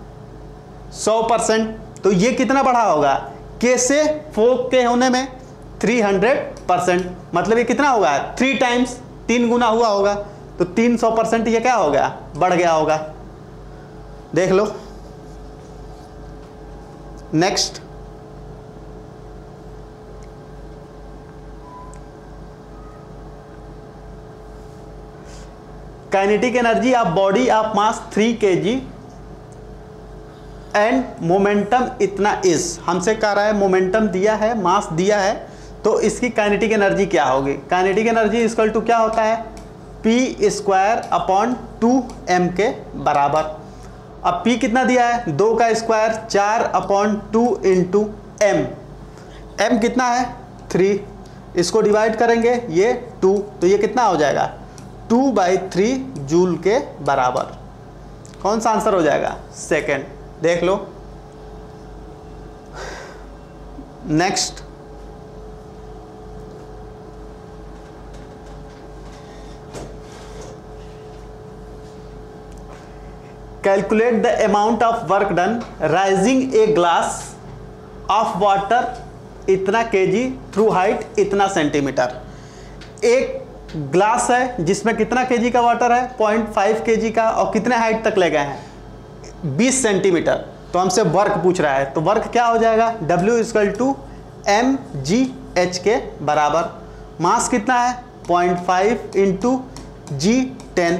100%, तो ये कितना बढ़ा होगा K से 4K होने में 300%, मतलब ये कितना होगा 3 टाइम्स, 3 गुना हुआ होगा, तो 300% ये क्या हो गया, बढ़ गया होगा। देख लो next, kinetic energy of body of mass 3 kg and momentum इतना इज, हमसे कह रहा है मोमेंटम दिया है, मास दिया है, तो इसकी काइनेटिक एनर्जी क्या होगी। काइनेटिक एनर्जी इक्वल टू क्या होता है P²/2m के बराबर। अब P कितना दिया है 2 का स्क्वायर 4/2 इंटू m, m कितना है 3, इसको डिवाइड करेंगे ये 2, तो ये कितना हो जाएगा 2/3 जूल के बराबर। कौन सा आंसर हो जाएगा? सेकेंड। देख लो next, calculate the amount of work done rising a glass of water इतना केजी थ्रू हाइट इतना सेंटीमीटर। एक ग्लास है जिसमें कितना केजी का वाटर है? 0.5 केजी का, और कितने हाइट तक ले गए हैं? 20 सेंटीमीटर। तो हमसे वर्क पूछ रहा है, तो वर्क क्या हो जाएगा? W mgh के बराबर। मास कितना है? 0.5 इंटू G10।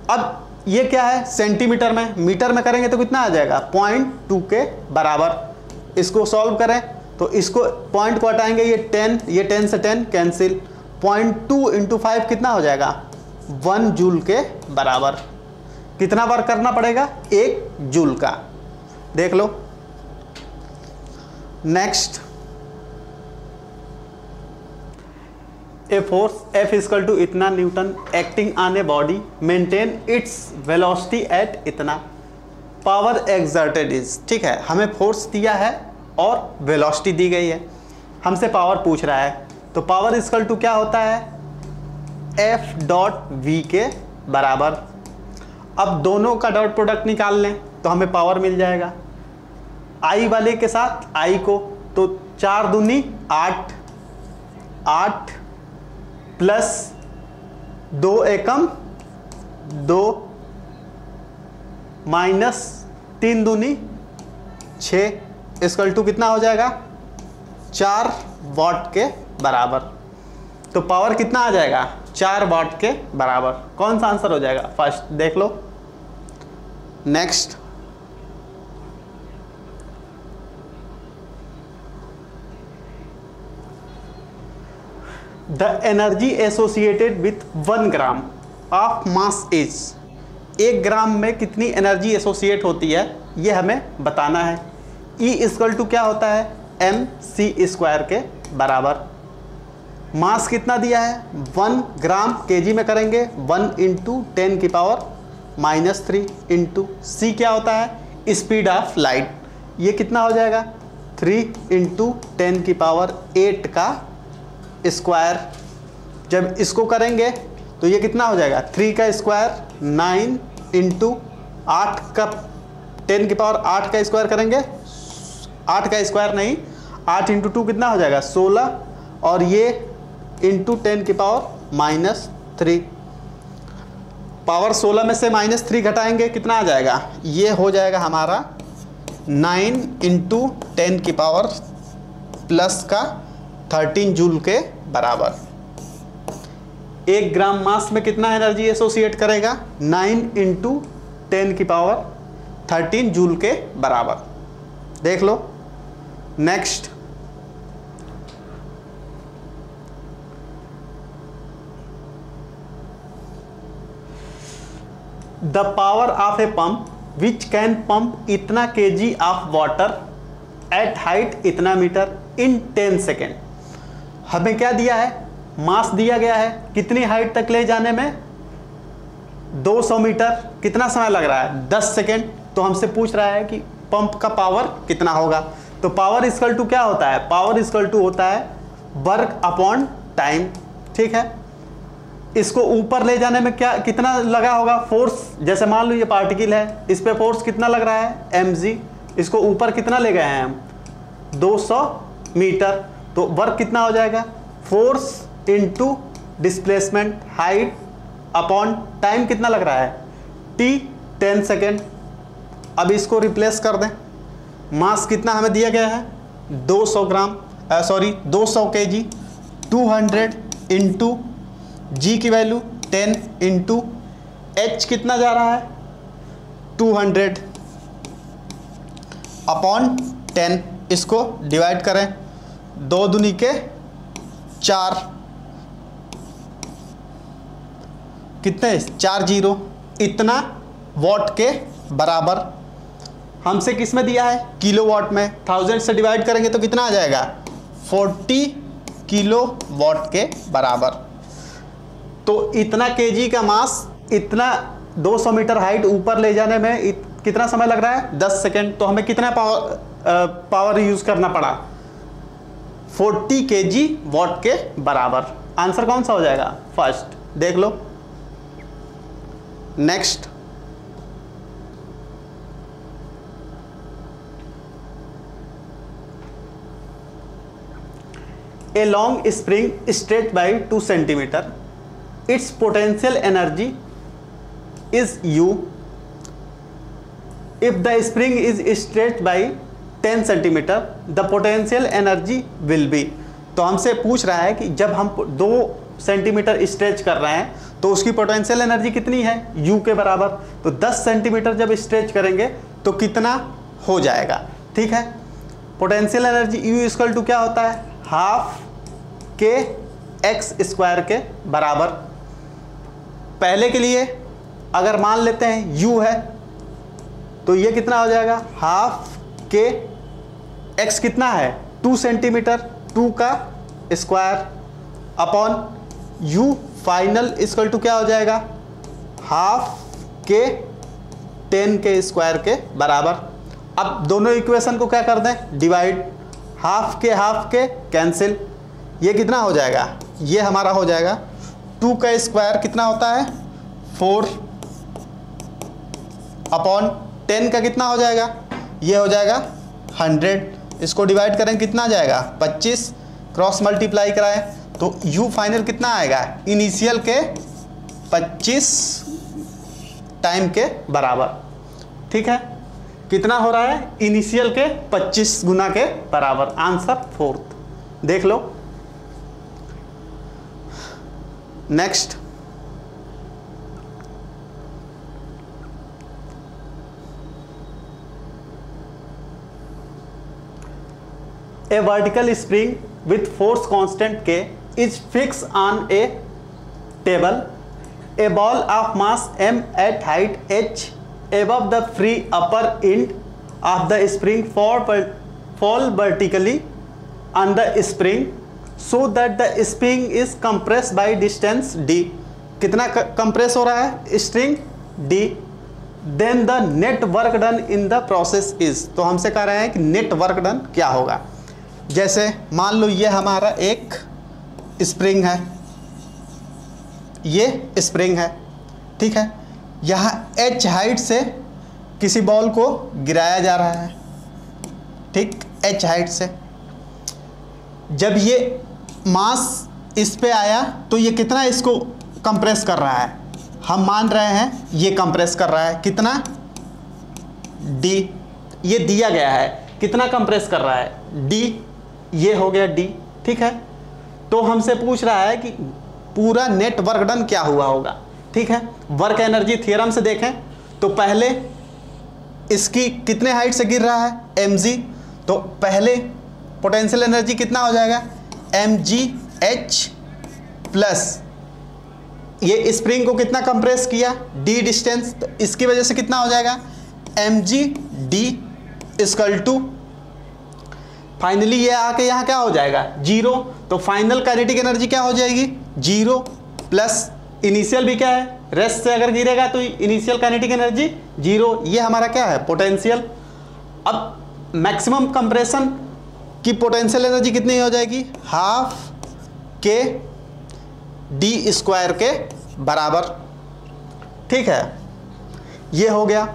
अब ये क्या है? सेंटीमीटर में, मीटर में करेंगे तो कितना आ जाएगा? 0.2 के बराबर। इसको सॉल्व करें तो इसको पॉइंट को हटाएंगे, ये 10, ये 10 से 10 कैंसिल। 0.2 इंटू 5 कितना हो जाएगा? 1 जूल के बराबर। कितना वर्क करना पड़ेगा? 1 जूल का। देख लो next, a force F equal to इतना newton acting on a body maintain its velocity at इतना, पावर एक्सर्टेड इज। ठीक है, हमें फोर्स दिया है और वेलोसिटी दी गई है, हमसे पावर पूछ रहा है। तो पावर इक्वल टू क्या होता है? F डॉट V के बराबर। अब दोनों का डॉट प्रोडक्ट निकाल लें तो हमें पावर मिल जाएगा I वाले के साथ I को, तो 4 दूनी 8, 8 प्लस 2 एकम 2 माइनस 3 दूनी 6 इक्वल टू कितना हो जाएगा? 4 वाट के बराबर। तो पावर कितना आ जाएगा? 4 वाट के बराबर। कौन सा आंसर हो जाएगा? फर्स्ट। देख लो next, the energy associated with 1 gram of mass is. 1 gram में कितनी एनर्जी एसोसिएट होती है ये हमें बताना है। E इक्वल टू क्या होता है? mc² के बराबर। मास कितना दिया है? 1 ग्राम, केजी में करेंगे 1 इंटू 10 की पावर -3 इंटू C क्या होता है? Speed of light. ये कितना हो जाएगा? 3 इंटू 10 की पावर 8 का स्क्वायर। जब इसको करेंगे तो ये कितना हो जाएगा? 3 का स्क्वायर 9 इंटू 8 का 10 की पावर 8 का स्क्वायर करेंगे, 8 का स्क्वायर नहीं, 8 इंटू 2 कितना हो जाएगा? 16, और ये इंटू 10 की पावर -3। पावर 16 में से -3 घटाएंगे कितना आ जाएगा? ये हो जाएगा हमारा 9 इंटू 10 की पावर प्लस का 13 जूल के बराबर। 1 ग्राम मास में कितना एनर्जी एसोसिएट करेगा? 9 इंटू 10 की पावर 13 जूल के बराबर। देख लो next, the power of a pump which can pump इतना kg of water at height इतना मीटर इन 10 सेकेंड। हमें क्या दिया है? मास दिया गया है, कितनी हाइट तक ले जाने में? 200 मीटर। कितना समय लग रहा है? 10 सेकेंड। तो हमसे पूछ रहा है कि पंप का पावर कितना होगा। तो पावर इक्वल टू क्या होता है? पावर इक्वल टू होता है वर्क अपॉन टाइम। ठीक है, इसको ऊपर ले जाने में क्या कितना लगा होगा? फोर्स। जैसे मान लो ये पार्टिकल है, इस पे फोर्स कितना लग रहा है? mg। इसको ऊपर कितना ले गए हैं हम? 200 मीटर। तो वर्क कितना हो जाएगा? Force into displacement height upon time कितना लग रहा है? t 10 second. अब इसको रिप्लेस कर दें। मास कितना हमें दिया गया है? 200 ग्राम, 200 kg। 200 इंटू जी की वैल्यू 10 इंटू एच कितना जा रहा है? 200 अपॉन 10। इसको डिवाइड करें, 2 दूनी के 4, कितने? 4 जीरो, इतना वॉट के बराबर। हमसे किस में दिया है? किलोवाट में। 1000 से डिवाइड करेंगे तो कितना आ जाएगा? 40 किलो वाट के बराबर। तो इतना केजी का मास इतना 200 मीटर हाइट ऊपर ले जाने में कितना समय लग रहा है? 10 सेकेंड। तो हमें कितना पावर यूज करना पड़ा? 40 kg वॉट के बराबर। आंसर कौन सा हो जाएगा? फर्स्ट। देख लो next. A long spring stretched by 2 centimeter. Its potential energy is U. If the spring is stretched by 10 centimeter, the potential energy will be. तो हमसे पूछ रहा है कि जब हम 2 सेंटीमीटर स्ट्रेच कर रहे हैं तो उसकी पोटेंशियल एनर्जी कितनी है? U के बराबर। तो 10 सेंटीमीटर जब स्ट्रेच करेंगे तो कितना हो जाएगा? ठीक है, potential energy U equal to क्या होता है? हाफ के एक्स स्क्वायर के बराबर। पहले के लिए अगर मान लेते हैं U है तो ये कितना हो जाएगा? हाफ के एक्स कितना है? 2 सेंटीमीटर, 2 का square upon U final equal to क्या हो जाएगा? हाफ के 10 के स्क्वायर के बराबर। अब दोनों इक्वेशन को क्या कर दें? डिवाइड। हाफ के कैंसिल। ये कितना हो जाएगा? ये हमारा हो जाएगा 2 का स्क्वायर कितना होता है? 4 अपॉन 10 का कितना हो जाएगा? ये हो जाएगा 100। इसको डिवाइड करें कितना आ जाएगा? 25। क्रॉस मल्टीप्लाई कराएं तो U फाइनल कितना आएगा? इनिशियल के 25 टाइम के बराबर। ठीक है, कितना हो रहा है? इनिशियल के 25 गुना के बराबर। Answer 4th। देख लो next. A vertical spring with force constant K is fixed on a table. A ball of mass M at height h above the free upper end of the spring fall vertically on the spring so that the spring is compressed by distance d. कितना compress हो रहा है string? d. Then the net work done in the process is. तो हमसे कह रहे हैं कि नेट वर्क डन क्या होगा। जैसे मान लो ये हमारा एक स्प्रिंग है, ये स्प्रिंग है, ठीक है। यहाँ h हाइट से किसी बॉल को गिराया जा रहा है, ठीक, h हाइट से। जब ये मास इस पे आया तो ये कितना इसको कंप्रेस कर रहा है? हम मान रहे हैं ये कंप्रेस कर रहा है कितना? d। ये दिया गया है कितना कंप्रेस कर रहा है? d। ये हो गया d, ठीक है। तो हमसे पूछ रहा है कि पूरा नेट वर्क डन क्या हुआ होगा, ठीक है। वर्क एनर्जी थ्योरम से देखें तो पहले इसकी कितने हाइट से गिर रहा है? mg। तो पहले पोटेंशियल एनर्जी कितना हो जाएगा? mgh प्लस ये स्प्रिंग को कितना कंप्रेस किया? d डिस्टेंस, तो इसकी वजह से कितना हो जाएगा? mgd इक्वल टू फाइनली ये आके यहाँ क्या हो जाएगा? 0। तो फाइनल काइनेटिक एनर्जी क्या हो जाएगी? 0 प्लस इनिशियल भी क्या है? रेस्ट से अगर गिरेगा तो इनिशियल काइनेटिक एनर्जी 0। ये हमारा क्या है? पोटेंशियल। अब मैक्सिमम कंप्रेशन की पोटेंशियल एनर्जी कितनी हो जाएगी? हाफ के डी स्क्वायर के बराबर, ठीक है। ये हो गया।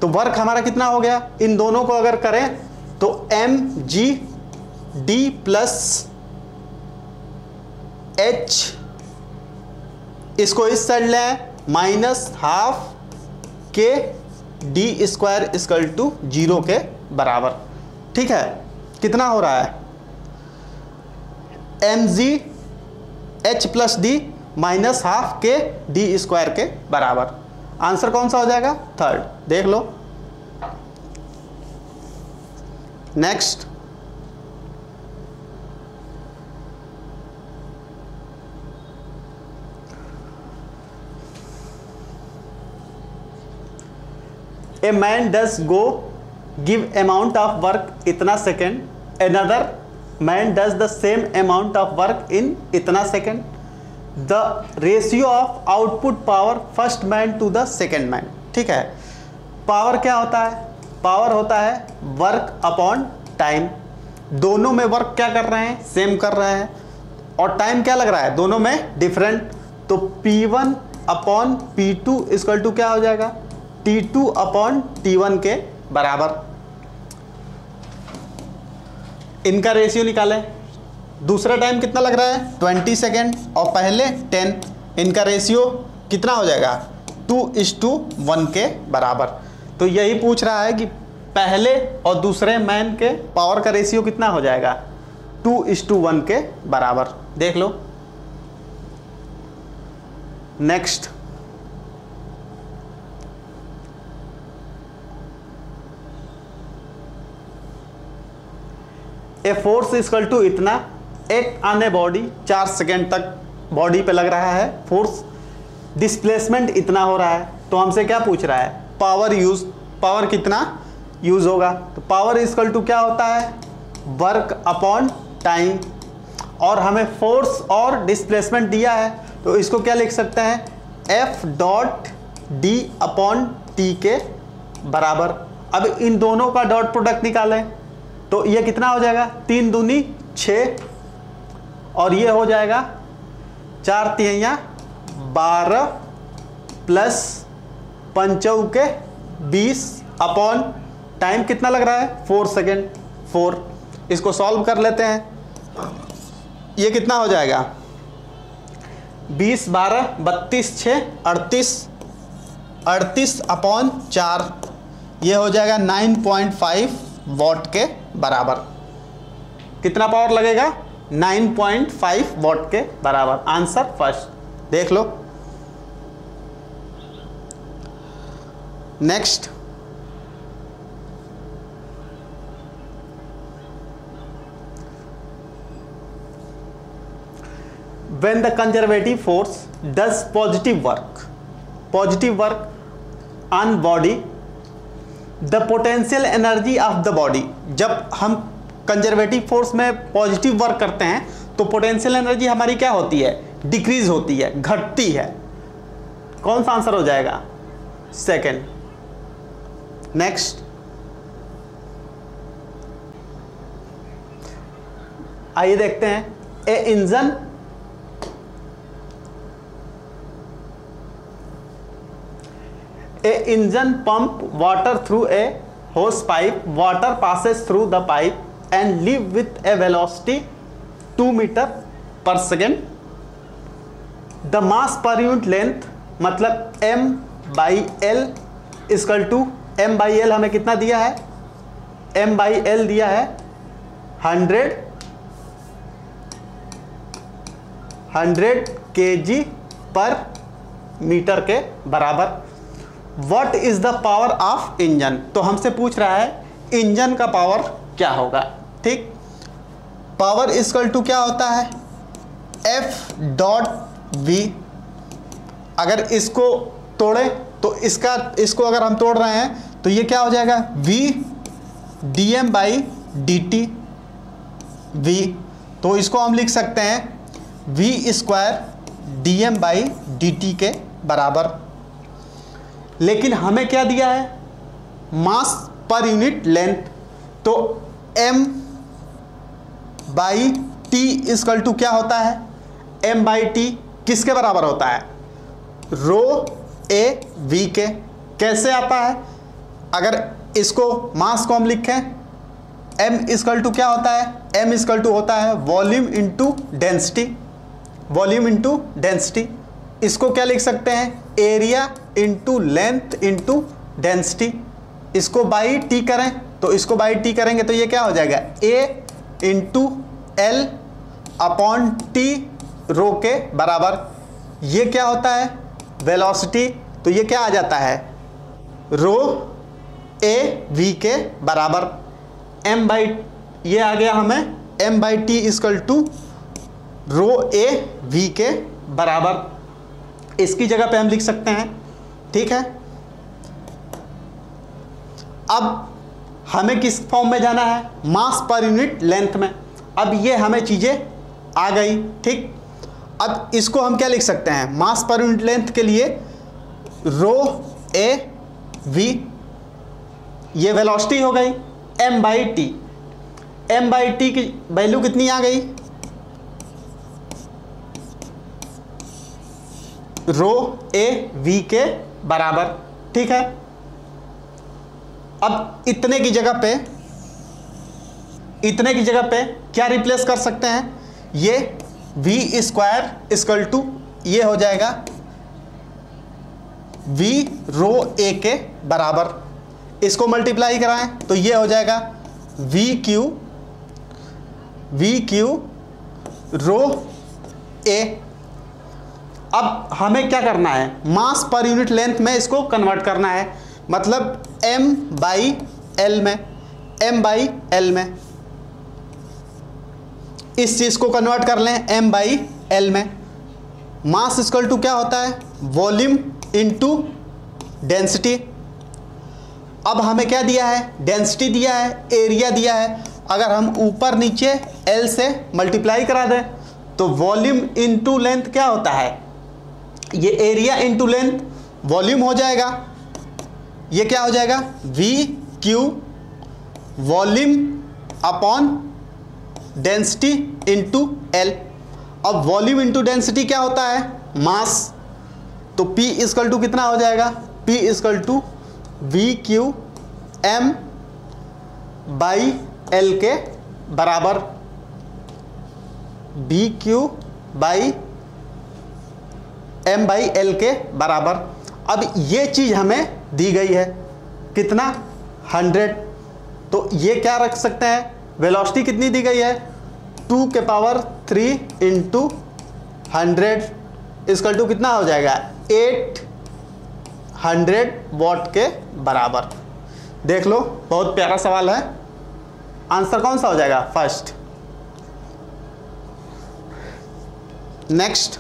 तो वर्क हमारा कितना हो गया? इन दोनों को अगर करें तो M G D plus H, इसको इस साइड ले minus half K D square equal to 0 के बराबर, ठीक है। कितना हो रहा है? M G H plus D minus half K D square के बराबर। आंसर कौन सा हो जाएगा? 3rd। देख लो next. A man does go give amount of work इतना second, another man does the same amount of work in इतना second. The ratio of output power first man to the second man. ठीक है, power क्या होता है? Power होता है work upon time. दोनों में वर्क क्या कर रहे हैं? सेम कर रहे हैं, और टाइम क्या लग रहा है? दोनों में डिफरेंट। तो P1 upon P2 equal to क्या हो जाएगा? T2 अपॉन T1 के बराबर। इनका रेशियो निकालें। दूसरा टाइम कितना लग रहा है? 20 सेकेंड, और पहले 10। इनका रेशियो कितना हो जाएगा? 2:1 के बराबर। तो यही पूछ रहा है कि पहले और दूसरे मैन के पावर का रेशियो कितना हो जाएगा? 2:1 के बराबर। देख लो। Next, a force equal to इतना, act on a body 4 second तक बॉडी पे लग रहा है फोर्स, डिस्प्लेसमेंट इतना हो रहा है। तो हमसे क्या पूछ रहा है? Power use. पावर कितना यूज होगा? तो पावर इक्वल टू क्या होता है? Work upon time. और हमें फोर्स और डिस्प्लेसमेंट दिया है, तो इसको क्या लिख सकते हैं? F dot D upon T के बराबर। अब इन दोनों का डॉट प्रोडक्ट निकालें, तो ये कितना हो जाएगा? 3 दूनी 6, और ये हो जाएगा 4 तिहाइयाँ 12 प्लस 5 के 20 अपॉन टाइम कितना लग रहा है? 4 सेकेंड। 4। इसको सॉल्व कर लेते हैं। ये कितना हो जाएगा? 20 12 32 6 38, 38 अपॉन 4, ये हो जाएगा 9.5 वॉट के बराबर। कितना पावर लगेगा? 9.5 वॉट के बराबर। Answer first. देख लो। Next, when the conservative force does positive work on body, the potential energy of the body। जब हम कंजर्वेटिव फोर्स में पॉजिटिव वर्क करते हैं तो पोटेंशियल एनर्जी हमारी क्या होती है? डिक्रीज होती है, घटती है। कौन सा आंसर हो जाएगा? सेकेंड। नेक्स्ट, आइए देखते हैं। ए engine pump water through a hose pipe. Water passes through the pipe and leave with a velocity 2 meter per second. The mass per unit length, मतलब M/L इक्वल टू, M/L हमें कितना दिया है? M/L दिया है 100 kg पर metre के बराबर। What is the power of engine? तो हमसे पूछ रहा है इंजन का पावर क्या होगा। ठीक, पावर इक्वल टू क्या होता है? F dot v. अगर इसको तोड़े तो इसको अगर हम तोड़ रहे हैं तो ये क्या हो जाएगा? V dm/dt V। तो इसको हम लिख सकते हैं V² dm/dt के बराबर। लेकिन हमें क्या दिया है? मास पर यूनिट लेंथ। तो M/T इक्वल टू क्या होता है? M/T किसके बराबर होता है? ρ/a/v के। कैसे आता है? अगर इसको मास को हम लिखें, M इक्वल टू क्या होता है? M इक्वल टू होता है volume into density. Volume into density. इसको क्या लिख सकते हैं? Area into length into density. इसको बाई टी करें, तो इसको बाई टी करेंगे तो ये क्या हो जाएगा? A into L upon T rho के बराबर। ये क्या होता है? वेलोसिटी। तो ये क्या आ जाता है? ρ/a/v के बराबर। ये आ गया हमें M/T इक्वल टू ρ/a/v के बराबर। इसकी जगह पे हम लिख सकते हैं। ठीक है, अब हमें किस फॉर्म में जाना है? मास पर यूनिट लेंथ में। अब ये हमें चीजें आ गई। ठीक, अब इसको हम क्या लिख सकते हैं, मास पर यूनिट लेंथ के लिए रो ए वी, ये वेलोसिटी हो गई, m by T, m by t की वैल्यू कितनी आ गई, रो ए वी के बराबर। ठीक है, अब इतने की जगह पे क्या रिप्लेस कर सकते हैं, ये v स्क्वायर इक्वल टू ये हो जाएगा v रो ए के बराबर, इसको मल्टीप्लाई कराएं तो ये हो जाएगा v क्यू रो ए। अब हमें क्या करना है, मास पर यूनिट लेंथ में इसको कन्वर्ट करना है, मतलब m बाई एल में, इस चीज को कन्वर्ट कर लें m बाई एल में। मास इक्वल टू क्या होता है, वॉल्यूम इनटू डेंसिटी। अब हमें क्या दिया है, डेंसिटी दिया है, एरिया दिया है। अगर हम ऊपर नीचे L से मल्टीप्लाई करा दें तो वॉल्यूम इनटू लेंथ क्या होता है, ये एरिया इनटू लेंथ वॉल्यूम हो जाएगा, ये क्या हो जाएगा V Q volume upon density into L। अब वॉल्यूम इनटू डेंसिटी क्या होता है, मास, तो P इक्वल टू कितना हो जाएगा, P equal to V q M by L के बराबर, V q by M by L के बराबर। अब ये चीज़ हमें दी गई है कितना, 100, तो ये क्या रख सकते हैं, वेलोसिटी कितनी दी गई है, 2 के पावर 3 इंटू 100 इक्वल टू कितना हो जाएगा, 800 वॉट के बराबर। देख लो, बहुत प्यारा सवाल है, आंसर कौन सा हो जाएगा, first. Next,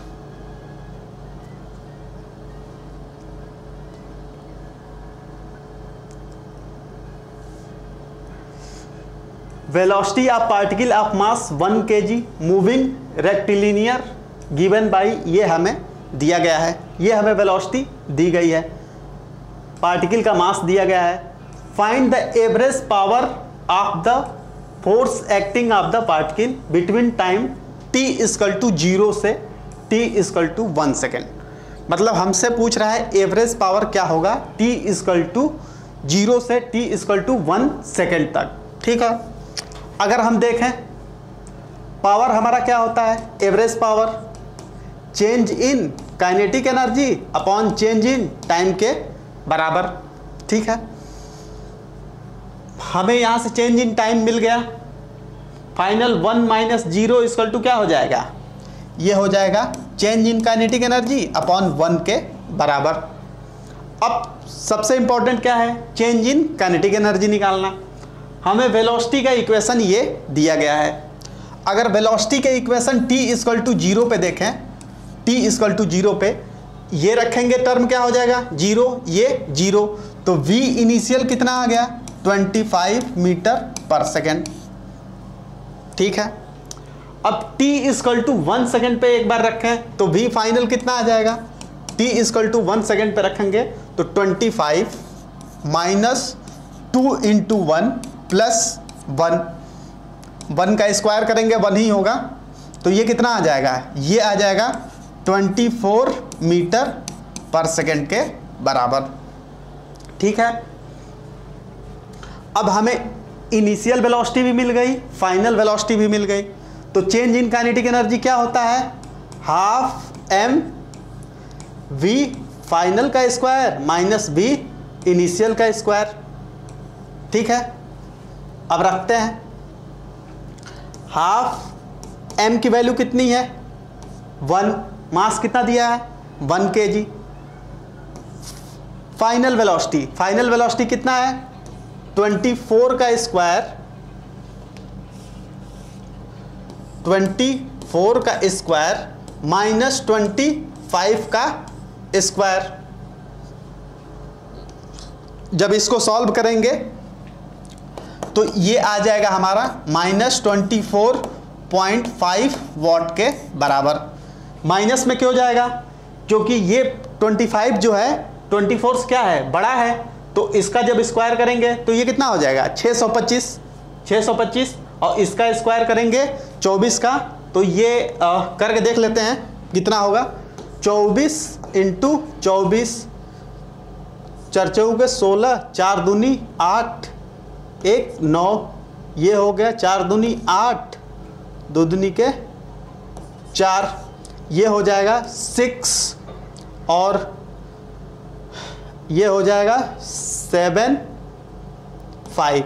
velocity of particle of mass 1 kg moving rectilinear given by, ये हमें दिया गया है, ये हमें वेलोसिटी दी गई है, पार्टिकल का मास दिया गया है। Find the average power of the force acting of the particle between time t equal to 0 से t इक्वल टू 1 सेकेंड। मतलब हमसे पूछ रहा है एवरेज पावर क्या होगा t इक्वल टू 0 से t इक्वल टू 1 सेकेंड तक। ठीक है, अगर हम देखें पावर हमारा क्या होता है, average power change in kinetic energy upon change in time के बराबर। ठीक है, हमें यहाँ से चेंज इन टाइम मिल गया, फाइनल 1 माइनस 0 इक्वल टू क्या हो जाएगा, ये हो जाएगा change in kinetic energy upon 1 के बराबर। अब सबसे इंपॉर्टेंट क्या है, चेंज इन काइनेटिक एनर्जी निकालना। हमें वेलोसिटी का इक्वेशन ये दिया गया है, अगर वेलोसिटी के इक्वेशन t इक्वल टू 0 पे देखें, t इक्वल टू 0 पे ये रखेंगे, टर्म क्या हो जाएगा 0, ये 0, तो v इनिशियल कितना आ गया 25 मीटर पर सेकेंड। ठीक है, अब t इक्वल टू 1 सेकेंड पे एक बार रखें तो v फाइनल कितना आ जाएगा, t इक्वल टू 1 सेकेंड पे रखेंगे तो 25 माइनस 2 इंटू 1 प्लस 1 का स्क्वायर करेंगे 1 ही होगा, तो ये कितना आ जाएगा, ये आ जाएगा 24 मीटर पर सेकेंड के बराबर। ठीक है, अब हमें इनिशियल वेलोसिटी भी मिल गई, फाइनल वेलोसिटी भी मिल गई, तो चेंज इन काइनेटिक एनर्जी क्या होता है, हाफ m v फाइनल का स्क्वायर माइनस v इनिशियल का स्क्वायर। ठीक है, अब रखते हैं, हाफ m की वैल्यू कितनी है 1, मास कितना दिया है 1 kg, फाइनल वेलोसिटी कितना है 24 का स्क्वायर, 24 का स्क्वायर माइनस 25 का स्क्वायर। जब इसको सॉल्व करेंगे तो ये आ जाएगा हमारा -24.5 वॉट के बराबर। माइनस में क्यों जाएगा? क्योंकि ये 25 जो है 24 से क्या है, बड़ा है, तो इसका जब स्क्वायर करेंगे तो ये कितना हो जाएगा 625 और इसका स्क्वायर करेंगे 24 का, तो ये करके देख लेते हैं कितना होगा। 24 × 24 4 × 16 4 दूनी 8 1 9, ये हो गया 4 दूनी 8 2 दूनी के 4, ये हो जाएगा 6 और ये हो जाएगा 7 5,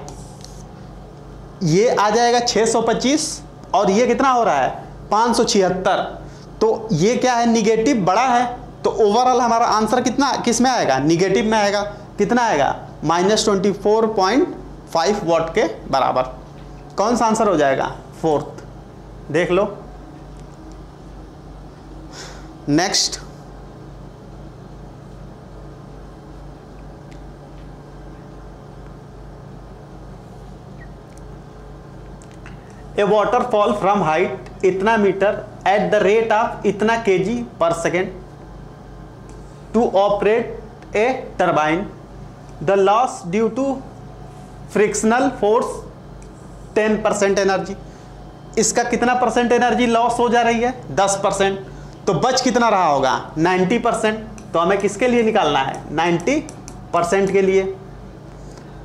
ये आ जाएगा 625 और ये कितना हो रहा है 576। तो ये क्या है, निगेटिव बड़ा है, तो ओवरऑल हमारा आंसर कितना किस में आएगा, निगेटिव में आएगा। कितना आएगा -24.5 वाट के बराबर। कौन सा आंसर हो जाएगा, 4th। देख लो next. A waterfall from height इतना metre at the rate of इतना kg per second to operate a turbine, the loss due to frictional force 10% energy. इसका कितना परसेंट एनर्जी लॉस हो जा रही है, 10%। तो बच कितना रहा होगा 90%। तो हमें किसके लिए निकालना है, 90% के लिए।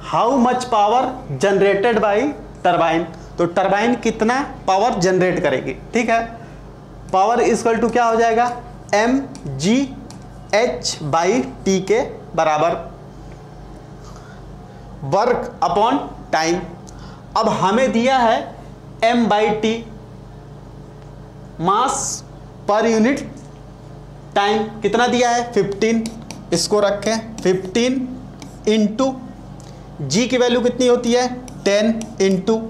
How much power generated by turbine, तो टर्बाइन कितना पावर जनरेट करेगी, ठीक है। पावर इक्वल टू क्या हो जाएगा, mgh/t के बराबर, वर्क अपॉन टाइम। अब हमें दिया है m/t, मास पर यूनिट टाइम कितना दिया है 15, इसको रखें 15 इंटू g की वैल्यू कितनी होती है 10 इंटू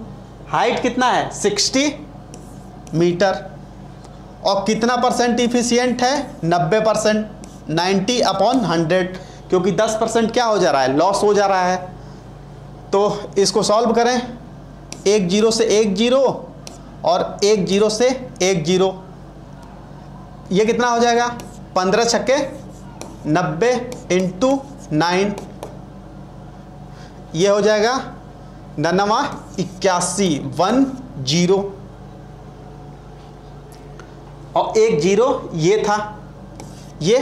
हाइट कितना है 60 मीटर, और कितना परसेंट इफिशियंट है 90%, 90/100, क्योंकि 10% क्या हो जा रहा है, लॉस हो जा रहा है। तो इसको सॉल्व करें, 1 0 से 1 0 और 1 0 से 1 0, ये कितना हो जाएगा 15 छक्के 90 इंटू 9, ये हो जाएगा 99 81 1 0 और 1 0 ये था, ये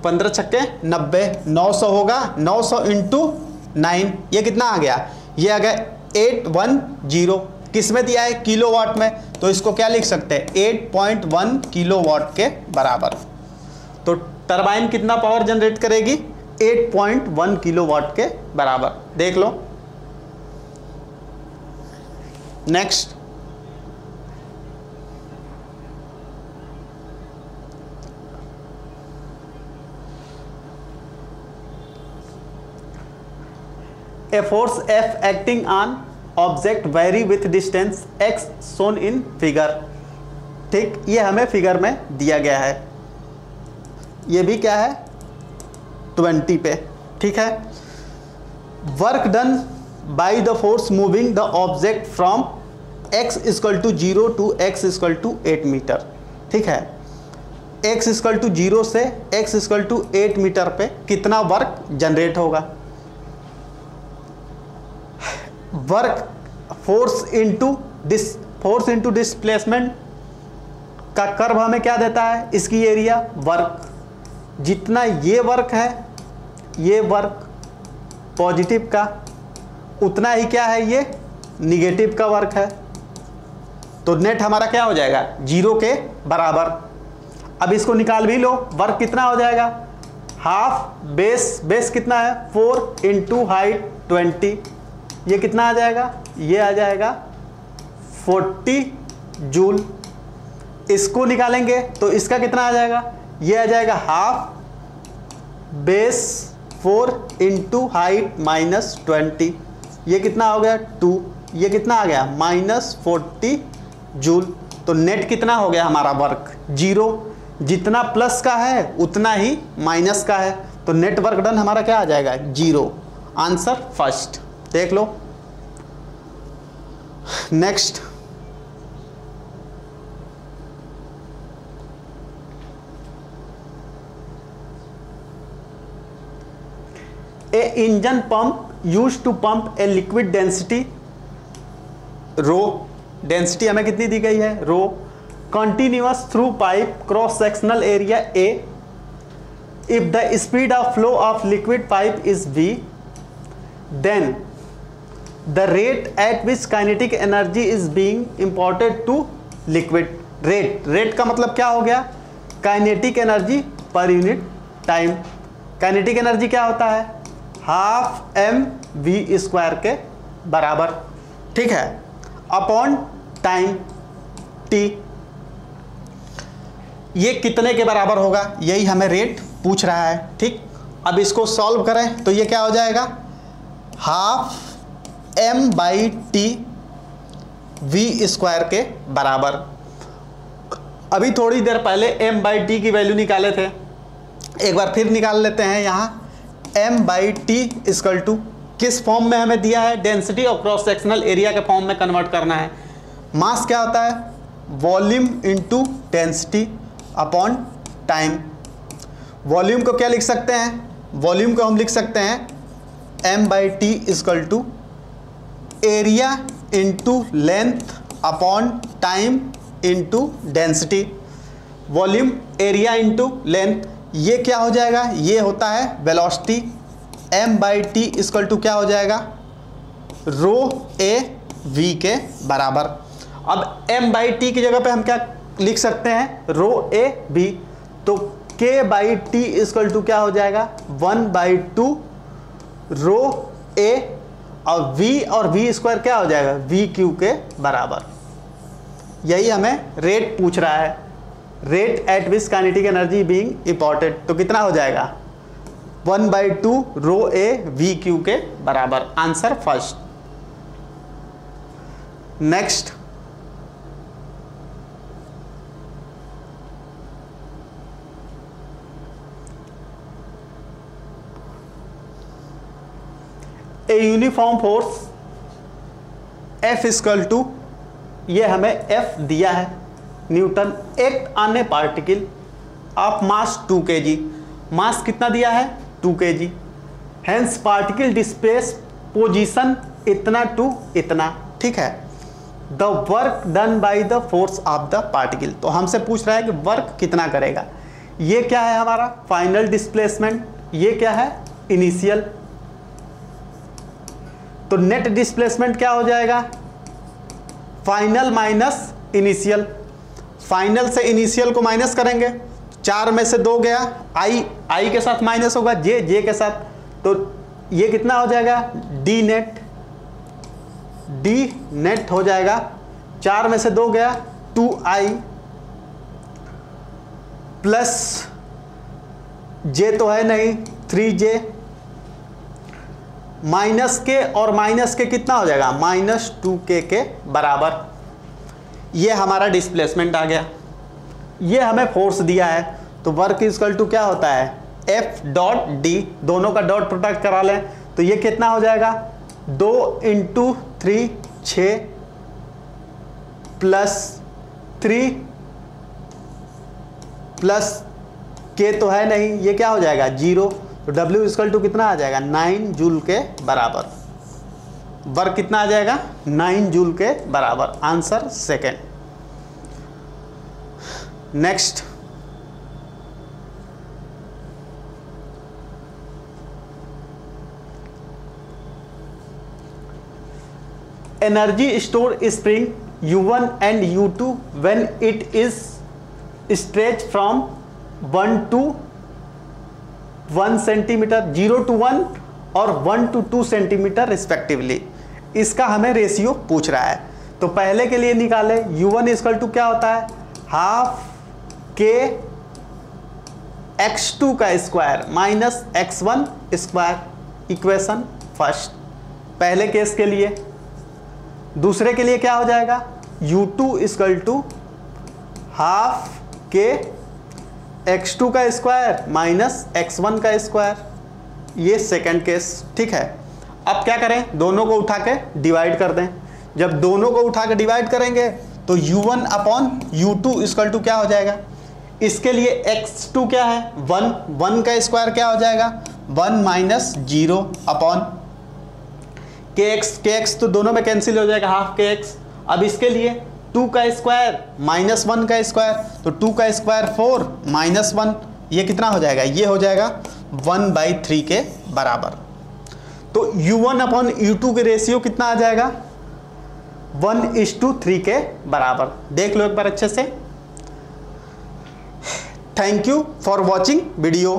15 छक्के 90, 900 होगा, 900 इंटू 9, ये कितना आ गया, ये आ गया 810। किस में दिया है, किलोवाट में, तो इसको क्या लिख सकते हैं 8.1 किलोवाट के बराबर। तो टरबाइन कितना पावर जनरेट करेगी 8.1 किलोवाट के बराबर। देख लो next. A force F acting on object vary with distance x shown in figure। ठीक, ये हमें फिगर में दिया गया है, ये भी क्या है 20 पे, ठीक है। Work done by the force moving the object from x = 0 to x = 8 metre, ठीक है। x = 0 से x = 8 मीटर पे कितना वर्क जनरेट होगा। वर्क फोर्स इंटू डिस्प्लेसमेंट का कर्व हमें क्या देता है, इसकी एरिया वर्क। जितना ये वर्क है, ये वर्क पॉजिटिव का, उतना ही क्या है ये निगेटिव का वर्क है। तो नेट हमारा क्या हो जाएगा 0 के बराबर। अब इसको निकाल भी लो, वर्क कितना हो जाएगा, हाफ बेस कितना है 4 इंटू हाइट 20, ये कितना आ जाएगा, ये आ जाएगा 40 जूल। इसको निकालेंगे तो इसका कितना आ जाएगा, ये आ जाएगा हाफ बेस 4 इंटू हाइट -20, ये कितना हो गया 2, ये कितना आ गया -40 जूल। तो नेट कितना हो गया हमारा वर्क 0। जितना प्लस का है उतना ही माइनस का है, तो नेट वर्क डन हमारा क्या आ जाएगा 0। Answer first. देख लो next. A engine pump use to pump a liquid density rho, density हमें कितनी दी गई है, rho, continuous through pipe cross sectional area A, if the speed of flow of liquid pipe is v, then the rate at which kinetic energy is being imported to liquid. Rate का मतलब क्या हो गया, kinetic energy per unit time. Kinetic energy क्या होता है, half M we square के बराबर, ठीक है, अपॉन टाइम टी। ये कितने के बराबर होगा, यही हमें रेट पूछ रहा है, ठीक। अब इसको सॉल्व करें तो ये क्या हो जाएगा, half m by t v square के बराबर। अभी थोड़ी देर पहले m बाई टी की वैल्यू निकाले थे, एक बार फिर निकाल लेते हैं। यहाँ m by t equal to किस फॉर्म में हमें दिया है, डेंसिटी और क्रॉस सेक्शनल एरिया के फॉर्म में कन्वर्ट करना है। मास क्या होता है, volume into density upon time. Volume को क्या लिख सकते हैं, वॉल्यूम को हम लिख सकते हैं m by t equal to area into length upon time into density. Volume area into length, ये क्या हो जाएगा, ये होता है velocity. m by t equal to क्या हो जाएगा, रो ए वी के बराबर। अब m बाई टी की जगह पे हम क्या लिख सकते हैं, रो ए बी, तो k by t equal to क्या हो जाएगा, 1/2 रो ए, और v और v स्क्वायर क्या हो जाएगा, वी क्यू के बराबर। यही हमें रेट पूछ रहा है, rate at which kinetic energy being important, तो कितना हो जाएगा, 1/2 रो ए वी क्यू के बराबर। Answer first. Next, a uniform force F equal to, ये हमें F दिया है, newton, act on a particle of mass 2 kg। Mass कितना दिया है, 2 kg। Hence particle displace position इतना टू इतना, ठीक है। The work done by the force of the particle, तो हमसे पूछ रहा है कि वर्क कितना करेगा। ये क्या है हमारा फाइनल डिस्प्लेसमेंट, ये क्या है इनिशियल। तो नेट डिस्प्लेसमेंट क्या हो जाएगा, फाइनल माइनस इनिशियल। फाइनल से इनिशियल को माइनस करेंगे, 4 में से 2 गया, आई के साथ माइनस होगा, जे के साथ, तो ये कितना हो जाएगा, डी नेट हो जाएगा। 4 में से 2 गया, 2i प्लस जे तो है नहीं, 3j, माइनस के और माइनस के कितना हो जाएगा, -2k के बराबर। ये हमारा डिस्प्लेसमेंट आ गया। ये हमें फोर्स दिया है, तो वर्क इक्वल टू क्या होता है, F डॉट डी, दोनों का डॉट प्रोडक्ट करा लें, तो ये कितना हो जाएगा, 2 × 3 6 प्लस 3 प्लस के तो है नहीं, ये क्या हो जाएगा 0, तो W इक्वल टू कितना आ जाएगा, 9 जूल के बराबर। वर्क कितना आ जाएगा, 9 जूल के बराबर। Answer second. Next, energy store spring U1 and U2 when it is stretched from 1 to 1 centimetre, 0 to 1 और 1 to 2 सेंटीमीटर रिस्पेक्टिवली। इसका हमें रेशियो पूछ रहा है, तो पहले के लिए निकाले। U1 इक्वल टू क्या होता है, हाफ के x2 का square minus x1 square. Equation first पहले केस के लिए। दूसरे के लिए क्या हो जाएगा, U2 इक्वल टू हाफ के x2 का स्क्वायर माइनस x1 का स्क्वायर। ये सेकंड केस, ठीक है। अब क्या करें, दोनों को उठा के डिवाइड कर दें। जब दोनों को उठा के डिवाइड करेंगे तो U1 upon U2 equal to क्या हो जाएगा, इसके लिए x2 क्या है 1, 1 का स्क्वायर क्या हो जाएगा 1 माइनस 0 अपॉन के एक्स तो दोनों में कैंसिल हो जाएगा, हाफ के एक्स। अब इसके लिए 2 का स्क्वायर माइनस 1 का स्क्वायर, तो 2 का स्क्वायर 4 माइनस 1, ये कितना हो जाएगा, ये हो जाएगा 1/3 के बराबर। तो U1 अपॉन U2 के रेशियो कितना आ जाएगा, 1:3 के बराबर। देख लो एक बार अच्छे से। Thank you for watching video.